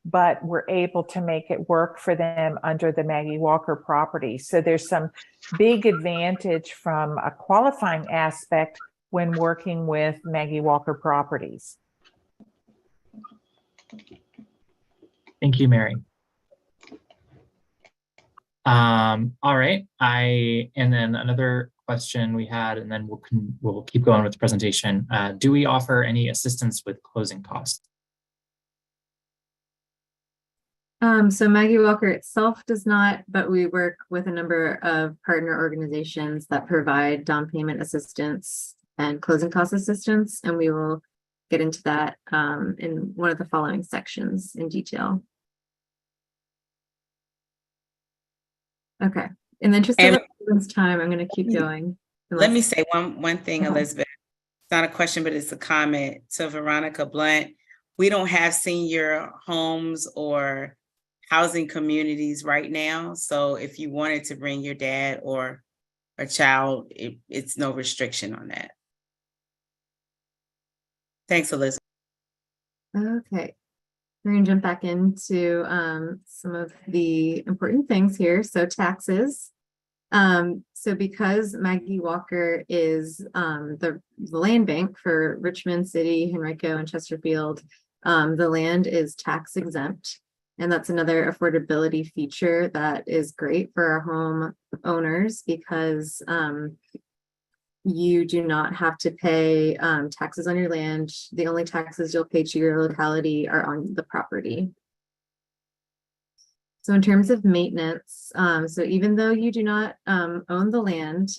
but we're able to make it work for them under the Maggie Walker property. So there's some big advantage from a qualifying aspect when working with Maggie Walker Properties. Thank you, Mary. All right, and then another question we had, and then we'll keep going with the presentation. Do we offer any assistance with closing costs? So Maggie Walker itself does not, but we work with a number of partner organizations that provide down payment assistance and closing cost assistance, and we will get into that in one of the following sections in detail. Okay, in the interest of everyone's time, I'm going to keep going. Let me say one thing, Elizabeth. It's not a question, but it's a comment to Veronica Blunt. We don't have senior homes or housing communities right now. So if you wanted to bring your dad or or child, it's no restriction on that. Thanks, Elizabeth. Okay. We're gonna jump back into some of the important things here. So taxes. So because Maggie Walker is the land bank for Richmond City, Henrico, and Chesterfield, the land is tax exempt. And that's another affordability feature that is great for our home owners because you do not have to pay taxes on your land. The only taxes you'll pay to your locality are on the property. So in terms of maintenance, so even though you do not own the land,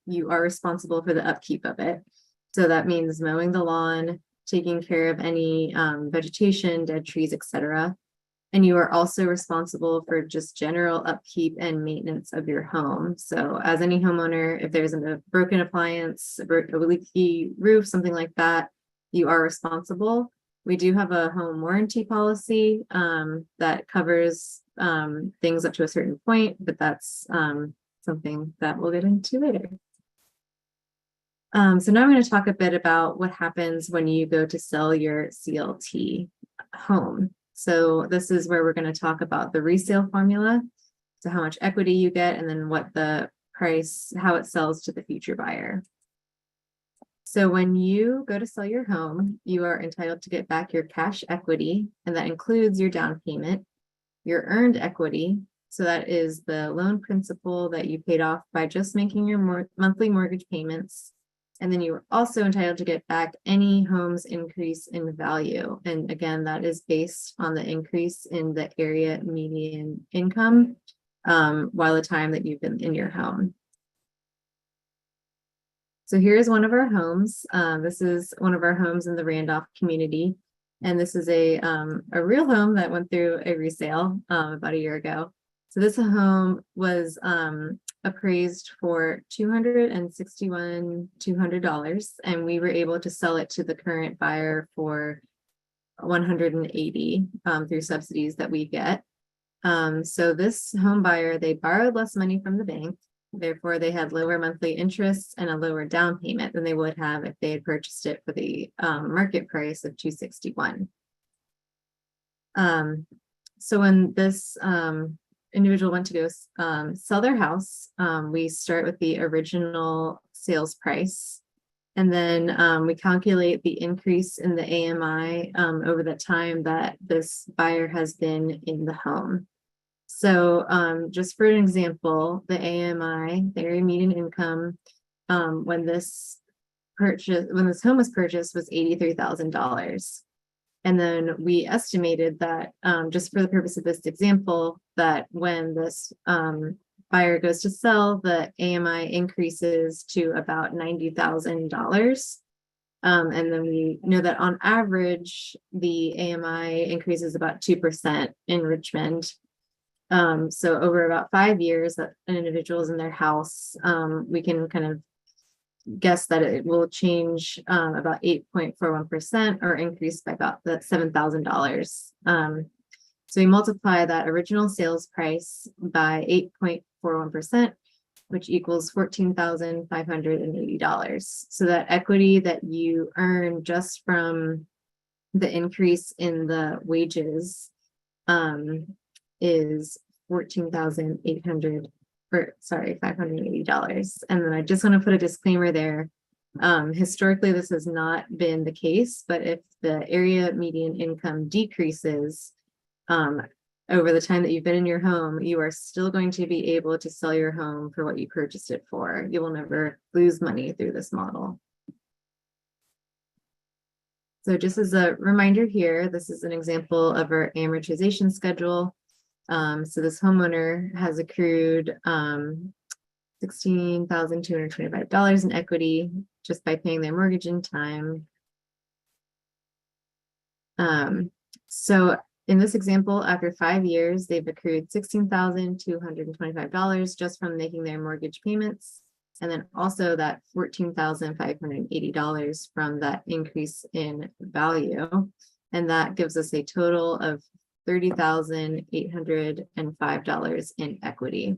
you are responsible for the upkeep of it. So that means mowing the lawn, taking care of any vegetation, dead trees, etc. And you are also responsible for just general upkeep and maintenance of your home. So as any homeowner, if there's a broken appliance, a leaky roof, something like that, you are responsible. We do have a home warranty policy that covers things up to a certain point, but that's something that we'll get into later. So now I'm going to talk a bit about what happens when you go to sell your CLT home. So this is where we're going to talk about the resale formula, so how much equity you get, and then what the price, how it sells to the future buyer. So when you go to sell your home, you are entitled to get back your cash equity, and that includes your down payment, your earned equity. So that is the loan principal that you paid off by just making your monthly mortgage payments. And then you are also entitled to get back any home's increase in value. And again, that is based on the increase in the area median income while the time that you've been in your home. So here's one of our homes. This is one of our homes in the Randolph community. And this is a real home that went through a resale about a year ago. So this home was appraised for $261,200, and we were able to sell it to the current buyer for $180 through subsidies that we get. So this home buyer, they borrowed less money from the bank. Therefore, they had lower monthly interest and a lower down payment than they would have if they had purchased it for the market price of $261,000. So when this individual went to go sell their house, we start with the original sales price, and then we calculate the increase in the AMI over the time that this buyer has been in the home. So just for an example, the AMI, the area median income, when this home was purchased was $83,000. And then we estimated that just for the purpose of this example, that when this buyer goes to sell, the AMI increases to about $90,000. And then we know that on average, the AMI increases about 2% in Richmond. So over about 5 years that an individual is in their house, we can kind of guess that it will change about 8.41% or increase by about $7,000. So we multiply that original sales price by 8.41%, which equals $14,580. So that equity that you earn just from the increase in the wages is $14,580. And then I just want to put a disclaimer there. Historically, this has not been the case, but if the area median income decreases over the time that you've been in your home, you are still going to be able to sell your home for what you purchased it for. You will never lose money through this model. So just as a reminder here, this is an example of our amortization schedule. So this homeowner has accrued $16,225 in equity just by paying their mortgage in time. So in this example, after 5 years, they've accrued $16,225 just from making their mortgage payments. And then also that $14,580 from that increase in value. And that gives us a total of $30,805 in equity.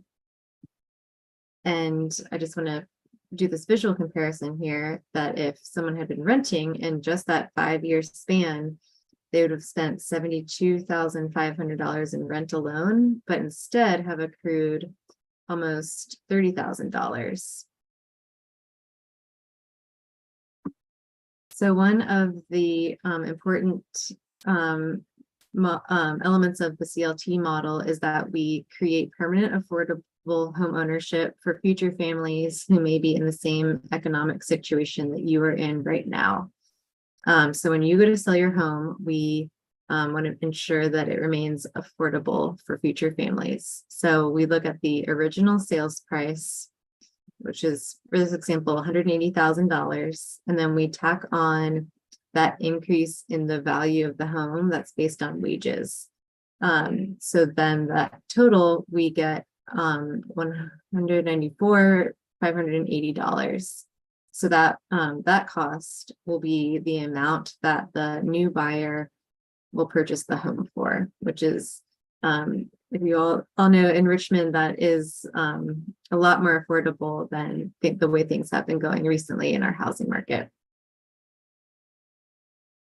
And I just want to do this visual comparison here that if someone had been renting in just that 5-year span, they would have spent $72,500 in rent alone, but instead have accrued almost $30,000. So one of the important elements of the CLT model is that we create permanent affordable home ownership for future families who may be in the same economic situation that you are in right now. So when you go to sell your home, we want to ensure that it remains affordable for future families. So we look at the original sales price, which is, for this example, $180,000, and then we tack on that increase in the value of the home that's based on wages. So then that total we get $194,580. So that that cost will be the amount that the new buyer will purchase the home for, which is, if you all know, in Richmond, that is a lot more affordable than the way things have been going recently in our housing market.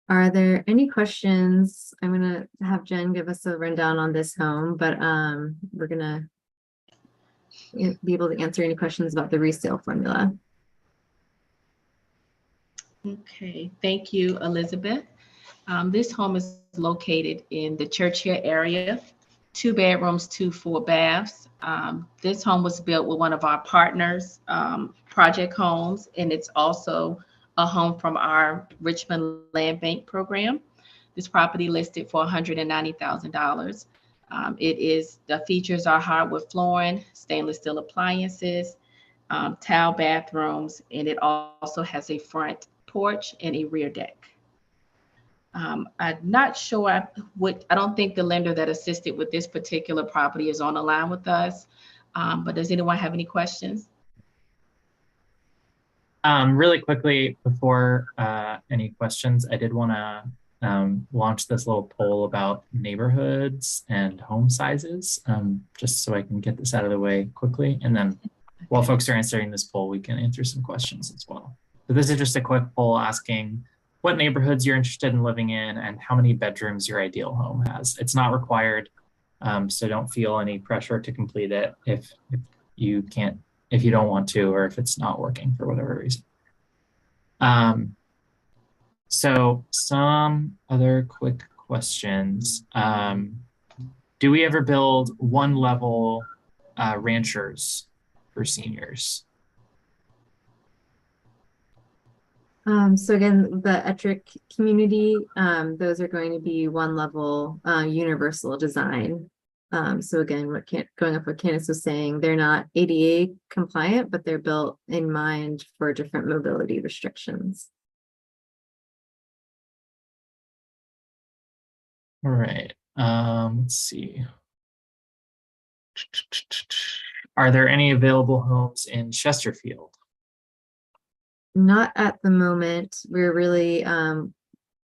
Are there any questions? I'm going to have Jen give us a rundown on this home, but we're going to be able to answer any questions about the resale formula. Okay, thank you, Elizabeth. This home is located in the Churchill area, 2 bedrooms, 2 full baths. This home was built with one of our partners, Project Homes, and it's also a home from our Richmond Land Bank program. This property listed for $190,000. The features are hardwood flooring, stainless steel appliances, tile bathrooms, and it also has a front porch and a rear deck. I'm not sure I don't think the lender that assisted with this particular property is on the line with us, but does anyone have any questions? Really quickly, before any questions, I did want to launch this little poll about neighborhoods and home sizes, just so I can get this out of the way quickly. And then while folks are answering this poll, we can answer some questions as well. So this is just a quick poll asking what neighborhoods you're interested in living in and how many bedrooms your ideal home has. It's not required, so don't feel any pressure to complete it if you can't, if you don't want to, or if it's not working for whatever reason. So some other quick questions. Do we ever build one-level ranchers for seniors? So again, the Ettrick community, those are going to be one-level universal design. So again, going up what Candace was saying, they're not ADA compliant, but they're built in mind for different mobility restrictions. All right, let's see. Are there any available homes in Chesterfield? Not at the moment. We're really, all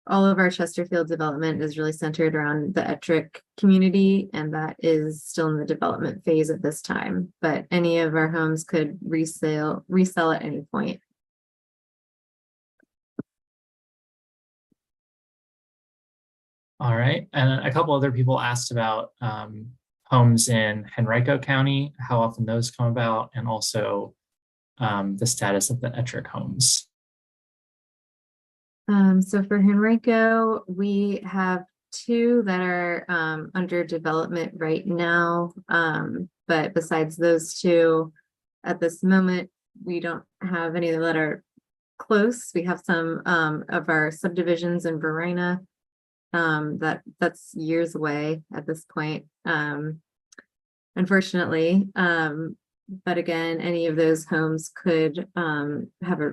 of our Chesterfield development is really centered around the Ettrick community, and that is still in the development phase at this time. But any of our homes could resell at any point. All right, and a couple other people asked about homes in Henrico County, how often those come about, and also the status of the Ettrick homes. So for Henrico, we have 2 that are under development right now. But besides those 2, at this moment, we don't have any that are close. We have some of our subdivisions in Verona. That's years away at this point, unfortunately. But again, any of those homes could have a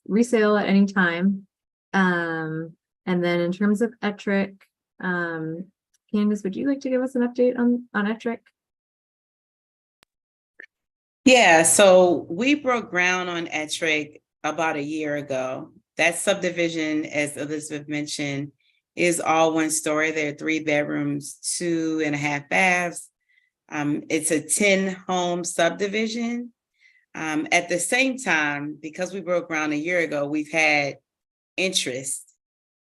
resale at any time. And then in terms of Ettrick, Candace, would you like to give us an update on Ettrick? Yeah, so we broke ground on Ettrick about a year ago. That subdivision, as Elizabeth mentioned, is all 1 story. There are 3 bedrooms, 2.5 baths. It's a 10-home subdivision. At the same time, because we broke ground a year ago, we've had interest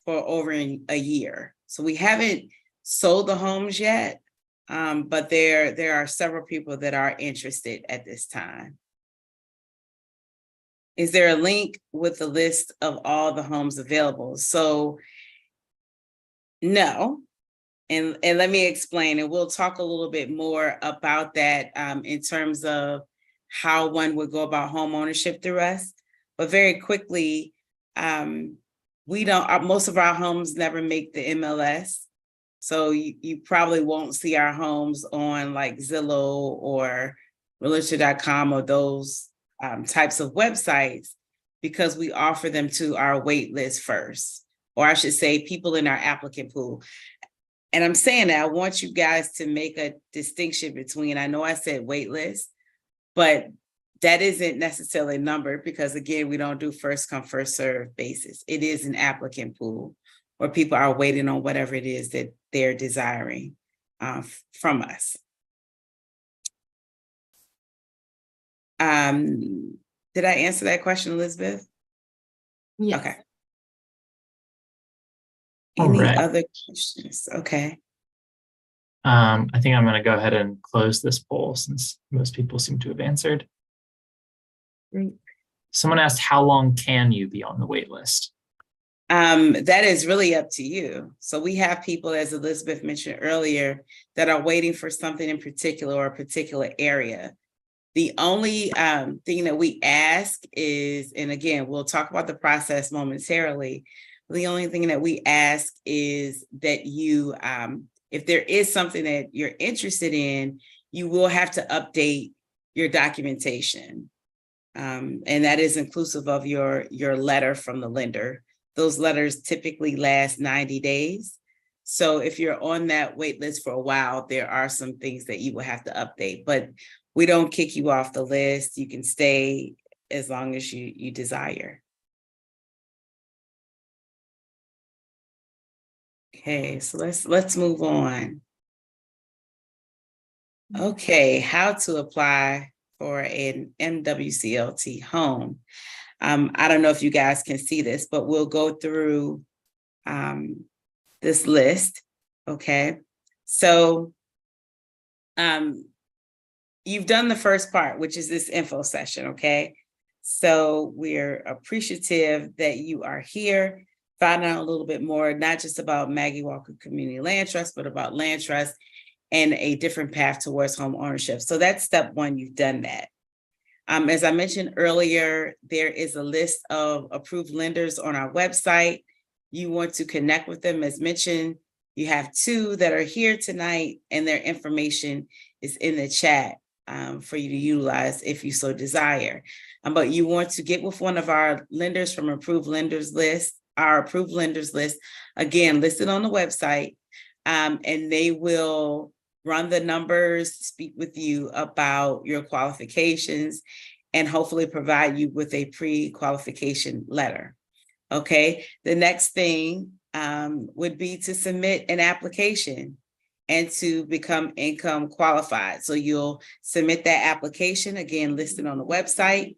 for over a year. So we haven't sold the homes yet, but there are several people that are interested at this time. Is there a link with the list of all the homes available? So no. And let me explain, and we'll talk a little bit more about that in terms of how one would go about home ownership through us. But very quickly, most of our homes never make the MLS. So you probably won't see our homes on like Zillow or realtor.com or those types of websites, because we offer them to our wait list first, or I should say people in our applicant pool. And I'm saying that I want you guys to make a distinction between, I know I said wait list, but that isn't necessarily numbered because again, we don't do first come, first serve basis. It is an applicant pool where people are waiting on whatever it is that they're desiring from us. Did I answer that question, Elizabeth? Yes. Okay. All Any right. other questions? Okay. I think I'm going to go ahead and close this poll since most people seem to have answered. Great. Someone asked, how long can you be on the wait list? That is really up to you. So we have people, as Elizabeth mentioned earlier, that are waiting for something in particular or a particular area. The only thing that we ask is, and again, we'll talk about the process momentarily. The only thing that we ask is that you, if there is something that you're interested in, you will have to update your documentation. And that is inclusive of your letter from the lender. Those letters typically last 90 days. So if you're on that wait list for a while, there are some things that you will have to update, but we don't kick you off the list. You can stay as long as you desire. Okay, so let's move on. Okay, how to apply for an MWCLT home. I don't know if you guys can see this, but we'll go through this list. Okay, so you've done the first part, which is this info session. Okay, so we're appreciative that you are here, find out a little bit more, not just about Maggie Walker Community Land Trust, but about land trust and a different path towards home ownership. So that's step one, you've done that. As I mentioned earlier, there is a list of approved lenders on our website. You want to connect with them. As mentioned, you have 2 that are here tonight and their information is in the chat for you to utilize if you so desire. But you want to get with one of our lenders from approved lenders list, our approved lenders list, again, listed on the website, and they will run the numbers, speak with you about your qualifications, and hopefully provide you with a pre-qualification letter. Okay, the next thing would be to submit an application and to become income qualified. So you'll submit that application, again, listed on the website.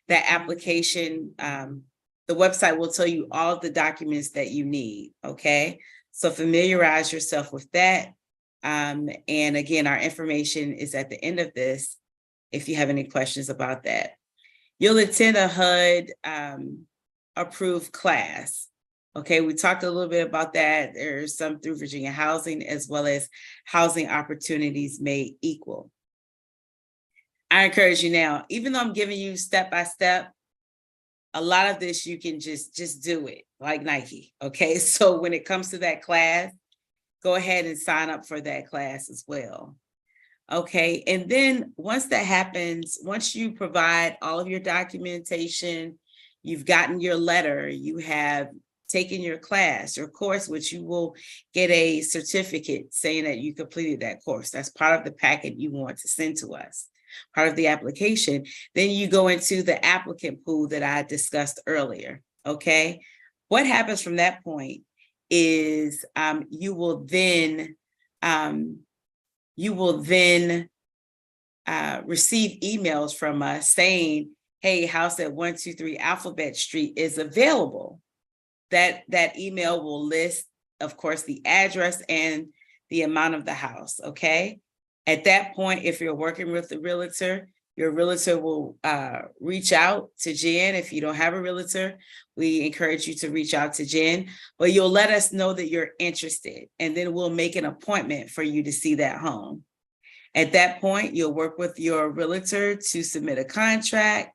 That application, the website will tell you all of the documents that you need, okay? So familiarize yourself with that. And again, our information is at the end of this if you have any questions about that. You'll attend a HUD approved class. Okay, we talked a little bit about that. There's some through Virginia Housing as well as Housing Opportunities Made Equal. I encourage you now, even though I'm giving you step by step, a lot of this you can just do it like Nike. Okay, so when it comes to that class, go ahead and sign up for that class as well. Okay, and then once that happens, once you provide all of your documentation, you've gotten your letter, you have taken your class, your course, which you will get a certificate saying that you completed that course. That's part of the packet you want to send to us, part of the application. Then you go into the applicant pool that I discussed earlier, okay? What happens from that point is you will then receive emails from us saying, hey, house at 123 Alphabet Street is available, that email will list, of course, the address and the amount of the house, okay? At that point, if you're working with the realtor, your realtor will reach out to Jen. If you don't have a realtor, we encourage you to reach out to Jen, but you'll let us know that you're interested, and then we'll make an appointment for you to see that home. At that point, you'll work with your realtor to submit a contract,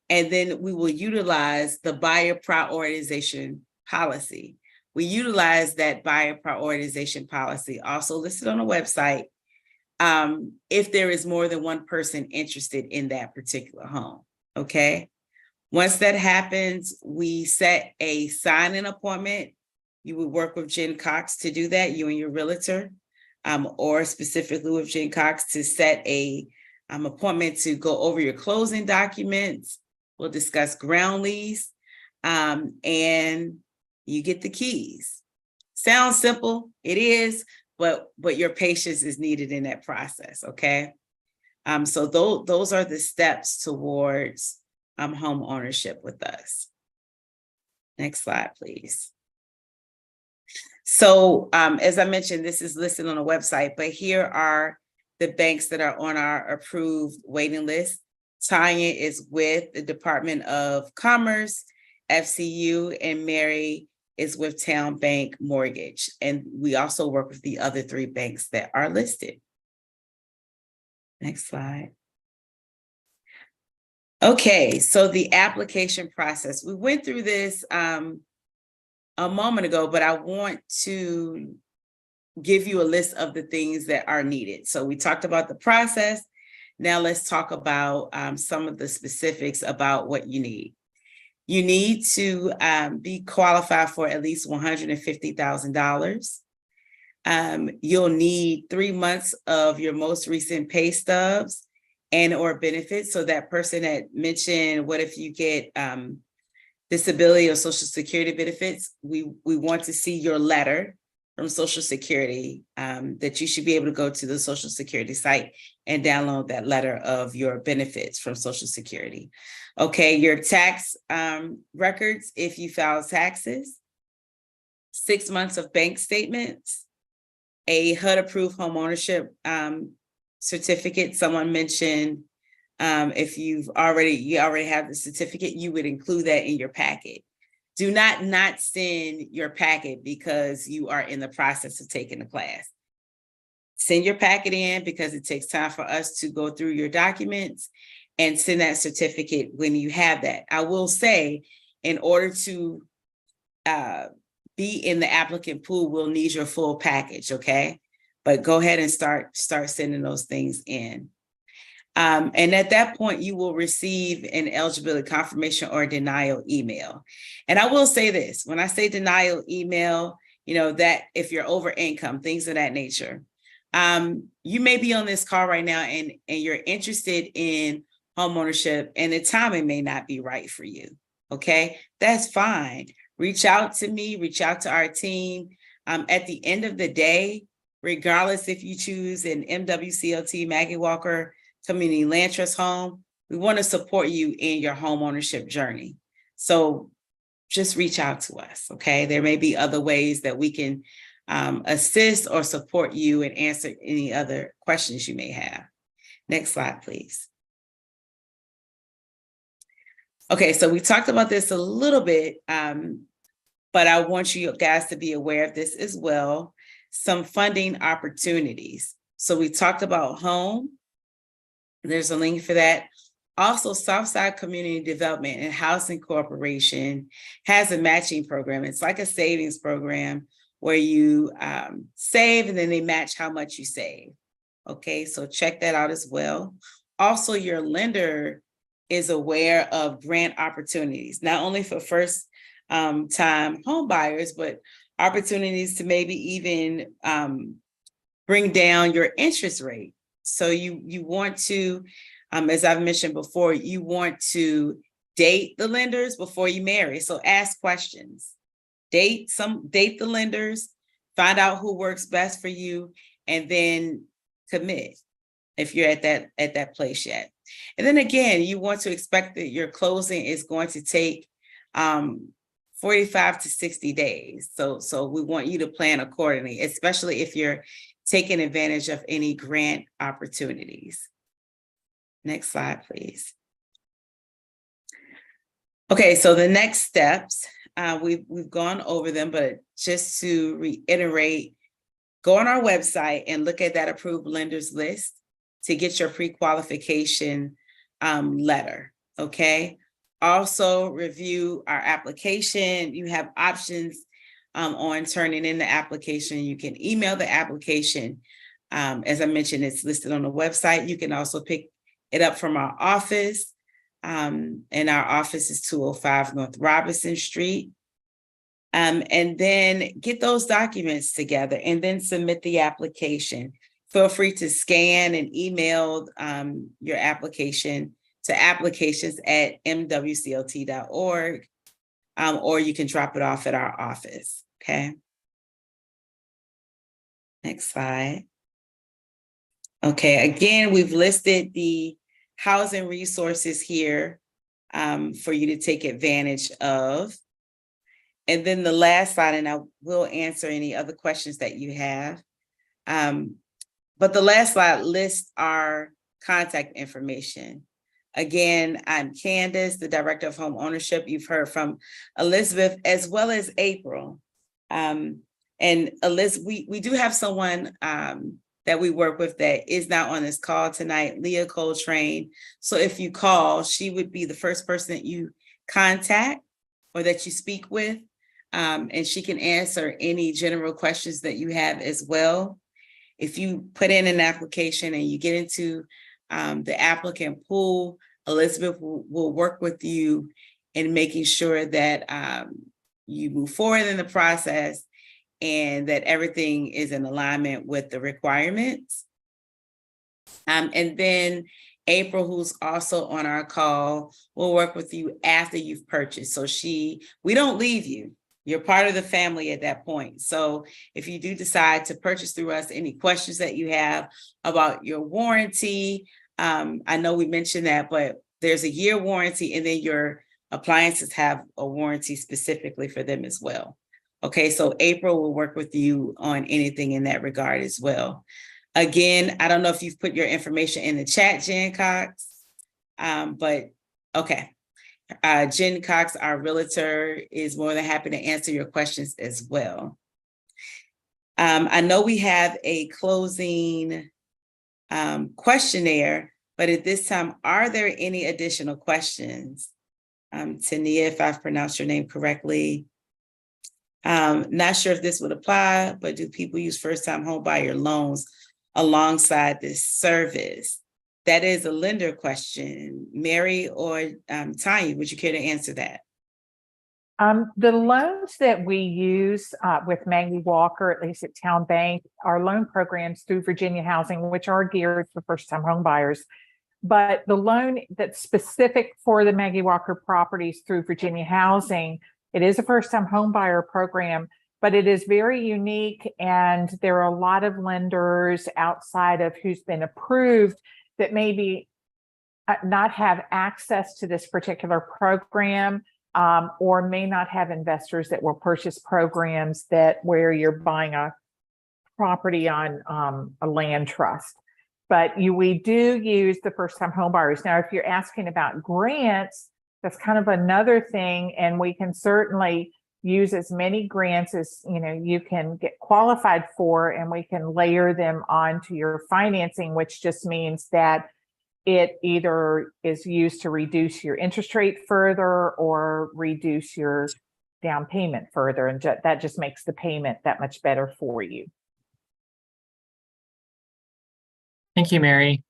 and then we will utilize the buyer prioritization policy. We utilize that buyer prioritization policy, also listed on the website, if there is more than one person interested in that particular home, okay? Once that happens, we set a sign-in appointment. You would work with Jen Cox to do that, you and your realtor, or specifically with Jen Cox to set a appointment to go over your closing documents. We'll discuss ground lease, and you get the keys. Sounds simple, it is, but your patience is needed in that process, okay? So those are the steps towards home ownership with us. Next slide, please. So as I mentioned, this is listed on the website, but here are the banks that are on our approved waiting list. Tanya is with the Department of Commerce, FCU, and Mary is with Town Bank Mortgage. And we also work with the other 3 banks that are listed. Next slide. Okay, so the application process. We went through this a moment ago, but I want to give you a list of the things that are needed. So we talked about the process. Now let's talk about some of the specifics about what you need. You need to be qualified for at least $150,000. You'll need 3 months of your most recent pay stubs and or benefits. So that person that mentioned, what if you get disability or Social Security benefits? We want to see your letter from Social Security, that you should be able to go to the Social Security site and download that letter of your benefits from Social Security. Okay, your tax records, if you file taxes, 6 months of bank statements, a HUD-approved home ownership certificate. Someone mentioned if you already have the certificate, you would include that in your packet. Do not send your packet because you are in the process of taking the class. Send your packet in because it takes time for us to go through your documents, and send that certificate when you have that. I will say, in order to be in the applicant pool, we'll need your full package, okay? But go ahead and start sending those things in. And at that point, you will receive an eligibility confirmation or denial email. And I will say this, when I say denial email, you know, that if you're over income, things of that nature, you may be on this call right now and you're interested in homeownership and the timing may not be right for you. Okay, that's fine. Reach out to me, reach out to our team. At the end of the day, regardless if you choose an MWCLT, Maggie Walker Community Land Trust home, we want to support you in your home ownership journey. So just reach out to us, okay? There may be other ways that we can assist or support you and answer any other questions you may have. Next slide, please. Okay, so we talked about this a little bit, but I want you guys to be aware of this as well. Some funding opportunities. So we talked about home. There's a link for that. Also, Southside Community Development and Housing Corporation has a matching program. It's like a savings program where you save and then they match how much you save. Okay, so check that out as well. Also, your lender is aware of grant opportunities, not only for first time home buyers, but opportunities to maybe even bring down your interest rate. So you want to, as I've mentioned before, you want to date the lenders before you marry. So ask questions, date the lenders, find out who works best for you, and then commit. if you're at that place yet. And then again, you want to expect that your closing is going to take 45 to 60 days. So we want you to plan accordingly, especially if you're taking advantage of any grant opportunities. Next slide, please. Okay, so the next steps, we've gone over them, but just to reiterate, go on our website and look at that approved lenders list to get your pre-qualification letter, okay? Also review our application. You have options on turning in the application. You can email the application. As I mentioned, it's listed on the website. You can also pick it up from our office. And our office is 205 North Robinson Street. And then get those documents together and then submit the application. Feel free to scan and email your application to applications@mwclt.org, or you can drop it off at our office, okay? Next slide. Okay, again, we've listed the housing resources here for you to take advantage of. And then the last slide, and I will answer any other questions that you have. But the last slide lists our contact information. Again, I'm Candace, the Director of Home Ownership. You've heard from Elizabeth as well as April. And Elizabeth, we do have someone that we work with that is not on this call tonight, Leah Coltrane. So if you call, she would be the first person that you contact or that you speak with. And she can answer any general questions that you have as well. If you put in an application and you get into the applicant pool, Elizabeth will work with you in making sure that you move forward in the process and that everything is in alignment with the requirements. And then April, who's also on our call, will work with you after you've purchased. So we don't leave you. You're part of the family at that point. So if you do decide to purchase through us, any questions that you have about your warranty, I know we mentioned that, but there's a year warranty, and then your appliances have a warranty specifically for them as well. Okay, so April will work with you on anything in that regard as well. Again, I don't know if you've put your information in the chat, Jen Cox, but okay. Jen Cox, our realtor, is more than happy to answer your questions as well. I know we have a closing questionnaire, but at this time, are there any additional questions? Tania, if I've pronounced your name correctly. Not sure if this would apply, but do people use first-time home buyer loans alongside this service? That is a lender question. Mary or Tanya, would you care to answer that? The loans that we use with Maggie Walker, at least at Town Bank, are loan programs through Virginia Housing, which are geared for first-time home buyers. But the loan that's specific for the Maggie Walker properties through Virginia Housing, it is a first-time home buyer program, but it is very unique. And there are a lot of lenders outside of who's been approved that maybe not have access to this particular program, or may not have investors that will purchase programs where you're buying a property on a land trust. But we do use the first-time home buyers. Now, if you're asking about grants, that's kind of another thing, and we can certainly use as many grants as you can get qualified for, and we can layer them onto your financing, which just means that it either is used to reduce your interest rate further or reduce your down payment further, and that just makes the payment that much better for you. Thank you, Mary.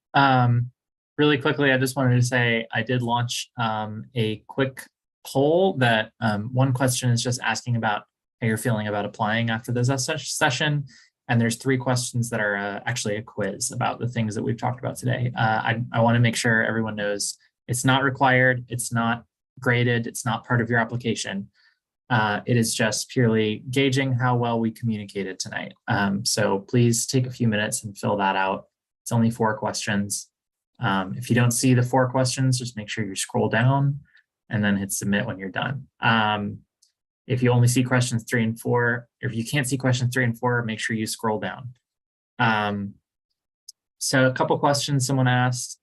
Really quickly, I just wanted to say I did launch a quick poll that one question is just asking about how you're feeling about applying after this session. And there's 3 questions that are actually a quiz about the things that we've talked about today. I want to make sure everyone knows it's not required, it's not graded, it's not part of your application. It is just purely gauging how well we communicated tonight. So please take a few minutes and fill that out. It's It's only 4 questions. If you don't see the 4 questions, just make sure you scroll down and then hit submit when you're done. If you only see questions 3 and 4, or if you can't see questions 3 and 4, make sure you scroll down. So a couple questions someone asked.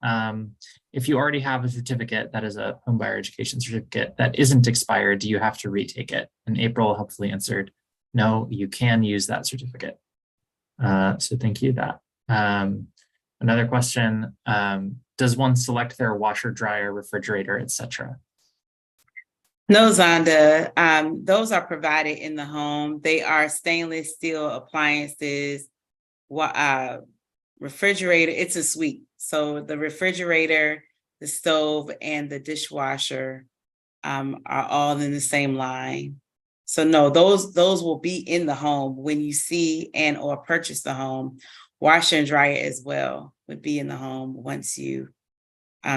If you already have a certificate that is a homebuyer education certificate that isn't expired, do you have to retake it? And April helpfully answered, no, you can use that certificate. So thank you that. Another question, does one select their washer, dryer, refrigerator, etc.? No, Zonda, those are provided in the home. They are stainless steel appliances, refrigerator, it's a suite. So the refrigerator, the stove, and the dishwasher are all in the same line. So no, those will be in the home when you see and or purchase the home. Washer and dryer as well would be in the home once you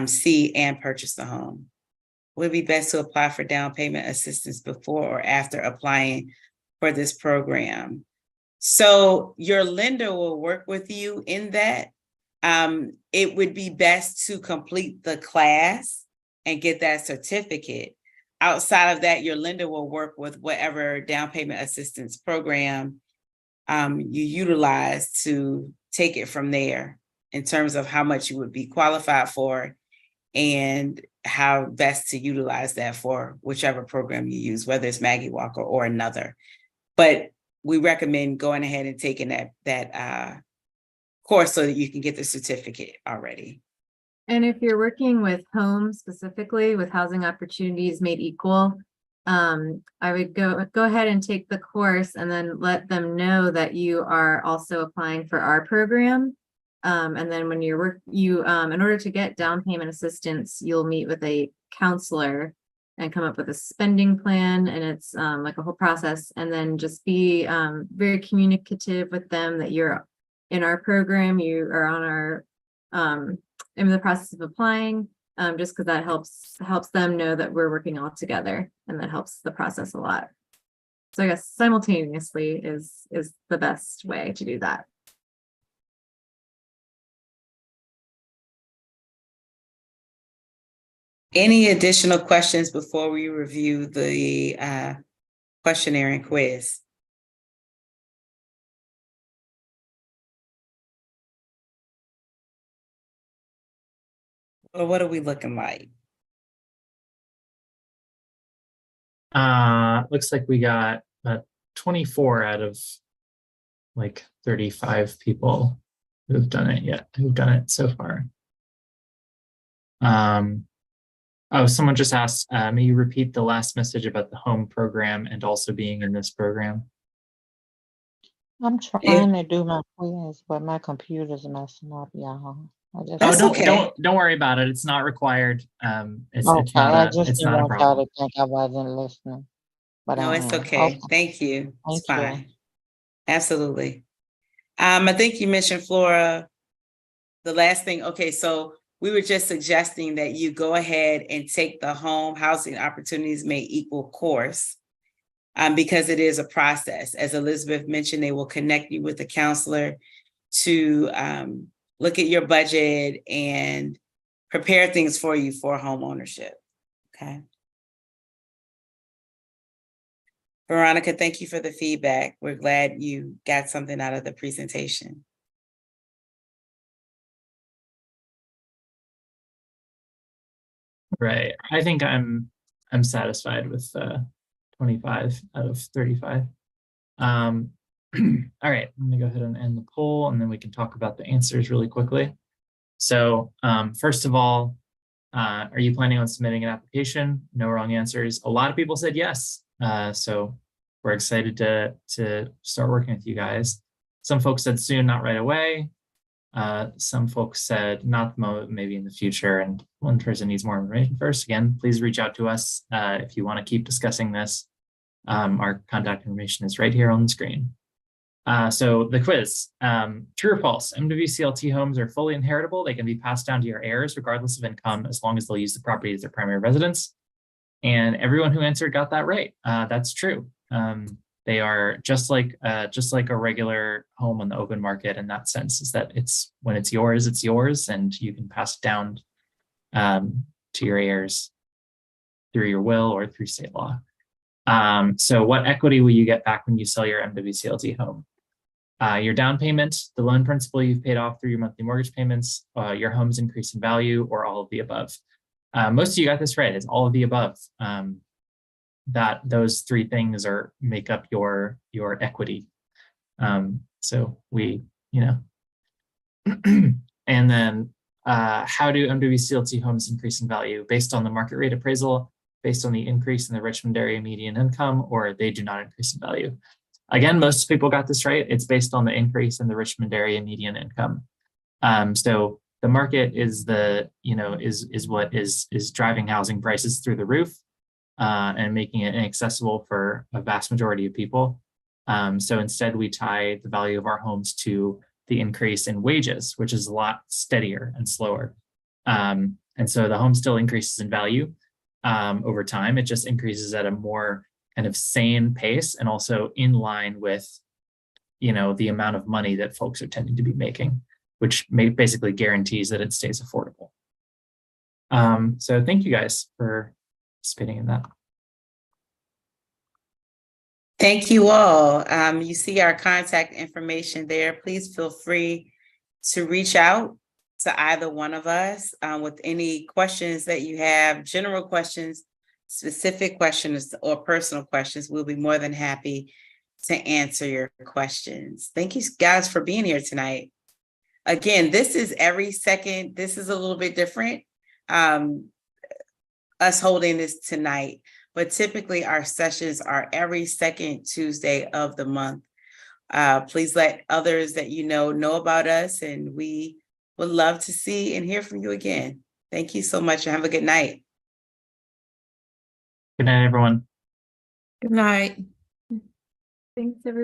see and purchase the home. Would it be best to apply for down payment assistance before or after applying for this program? So your lender will work with you in that. It would be best to complete the class and get that certificate. Outside of that, your lender will work with whatever down payment assistance program you utilize to take it from there in terms of how much you would be qualified for and how best to utilize that for whichever program you use, whether it's Maggie Walker or another. But we recommend going ahead and taking that course so that you can get the certificate already. And if you're working with homes specifically with housing opportunities made equal, I would go ahead and take the course and then let them know that you are also applying for our program. And then when in order to get down payment assistance, you'll meet with a counselor and come up with a spending plan. And it's like a whole process. And then just be very communicative with them that you're in our program, you are on our in the process of applying, just because that helps them know that we're working all together, and that helps the process a lot. So I guess simultaneously is the best way to do that. Any additional questions before we review the questionnaire and quiz? Well, what are we looking like? Looks like we got 24 out of like 35 people who've done it so far. Oh, someone just asked, may you repeat the last message about the home program and also being in this program? I'm trying to do my quiz, but my computer's messing up, y'all. Don't worry about it. It's not required. It's not a problem. To think I wasn't listening. But no, it's okay. Thank you. It's fine. Absolutely. I think you mentioned, Flora, the last thing. Okay, so we were just suggesting that you go ahead and take the Home Housing Opportunities Made Equal course because it is a process. As Elizabeth mentioned, they will connect you with a counselor to look at your budget and prepare things for you for home ownership. Okay. Veronica, thank you for the feedback. We're glad you got something out of the presentation. Right. I think I'm satisfied with 25 out of 35. All right, I'm gonna go ahead and end the poll and then we can talk about the answers really quickly. So first of all, are you planning on submitting an application? No wrong answers. A lot of people said yes. So we're excited to start working with you guys. Some folks said soon, not right away. Some folks said not the moment, maybe in the future. And one person needs more information first. Again, please reach out to us if you want to keep discussing this. Our contact information is right here on the screen. So the quiz, true or false, MWCLT homes are fully inheritable. They can be passed down to your heirs regardless of income, as long as they'll use the property as their primary residence. And everyone who answered got that right. That's true. They are just like a regular home on the open market in that sense, is that when it's yours, and you can pass it down to your heirs through your will or through state law. So what equity will you get back when you sell your MWCLT home? Your down payment, the loan principal you've paid off through your monthly mortgage payments, your home's increase in value, or all of the above. Most of you got this right. It's all of the above. That those three things make up your equity. So we, and then how do MWCLT homes increase in value? Based on the market rate appraisal, based on the increase in the Richmond area median income, or they do not increase in value. Again, most people got this right. It's based on the increase in the Richmond area median income. So the market is what is driving housing prices through the roof and making it inaccessible for a vast majority of people. So instead, we tie the value of our homes to the increase in wages, which is a lot steadier and slower. And so the home still increases in value over time. It just increases at a more kind of sane pace, and also in line with, the amount of money that folks are tending to be making, which basically guarantees that it stays affordable. So thank you guys for participating in that. Thank you all. You see our contact information there. Please feel free to reach out to either one of us with any questions that you have, general questions, specific questions, or personal questions. We'll be more than happy to answer your questions. Thank you guys for being here tonight. Again, this is every second. This is a little bit different, us holding this tonight, but typically our sessions are every second Tuesday of the month. Please let others that you know about us, and we would love to see and hear from you again. Thank you so much, and have a good night. Good night, everyone. Good night. Thanks, everyone.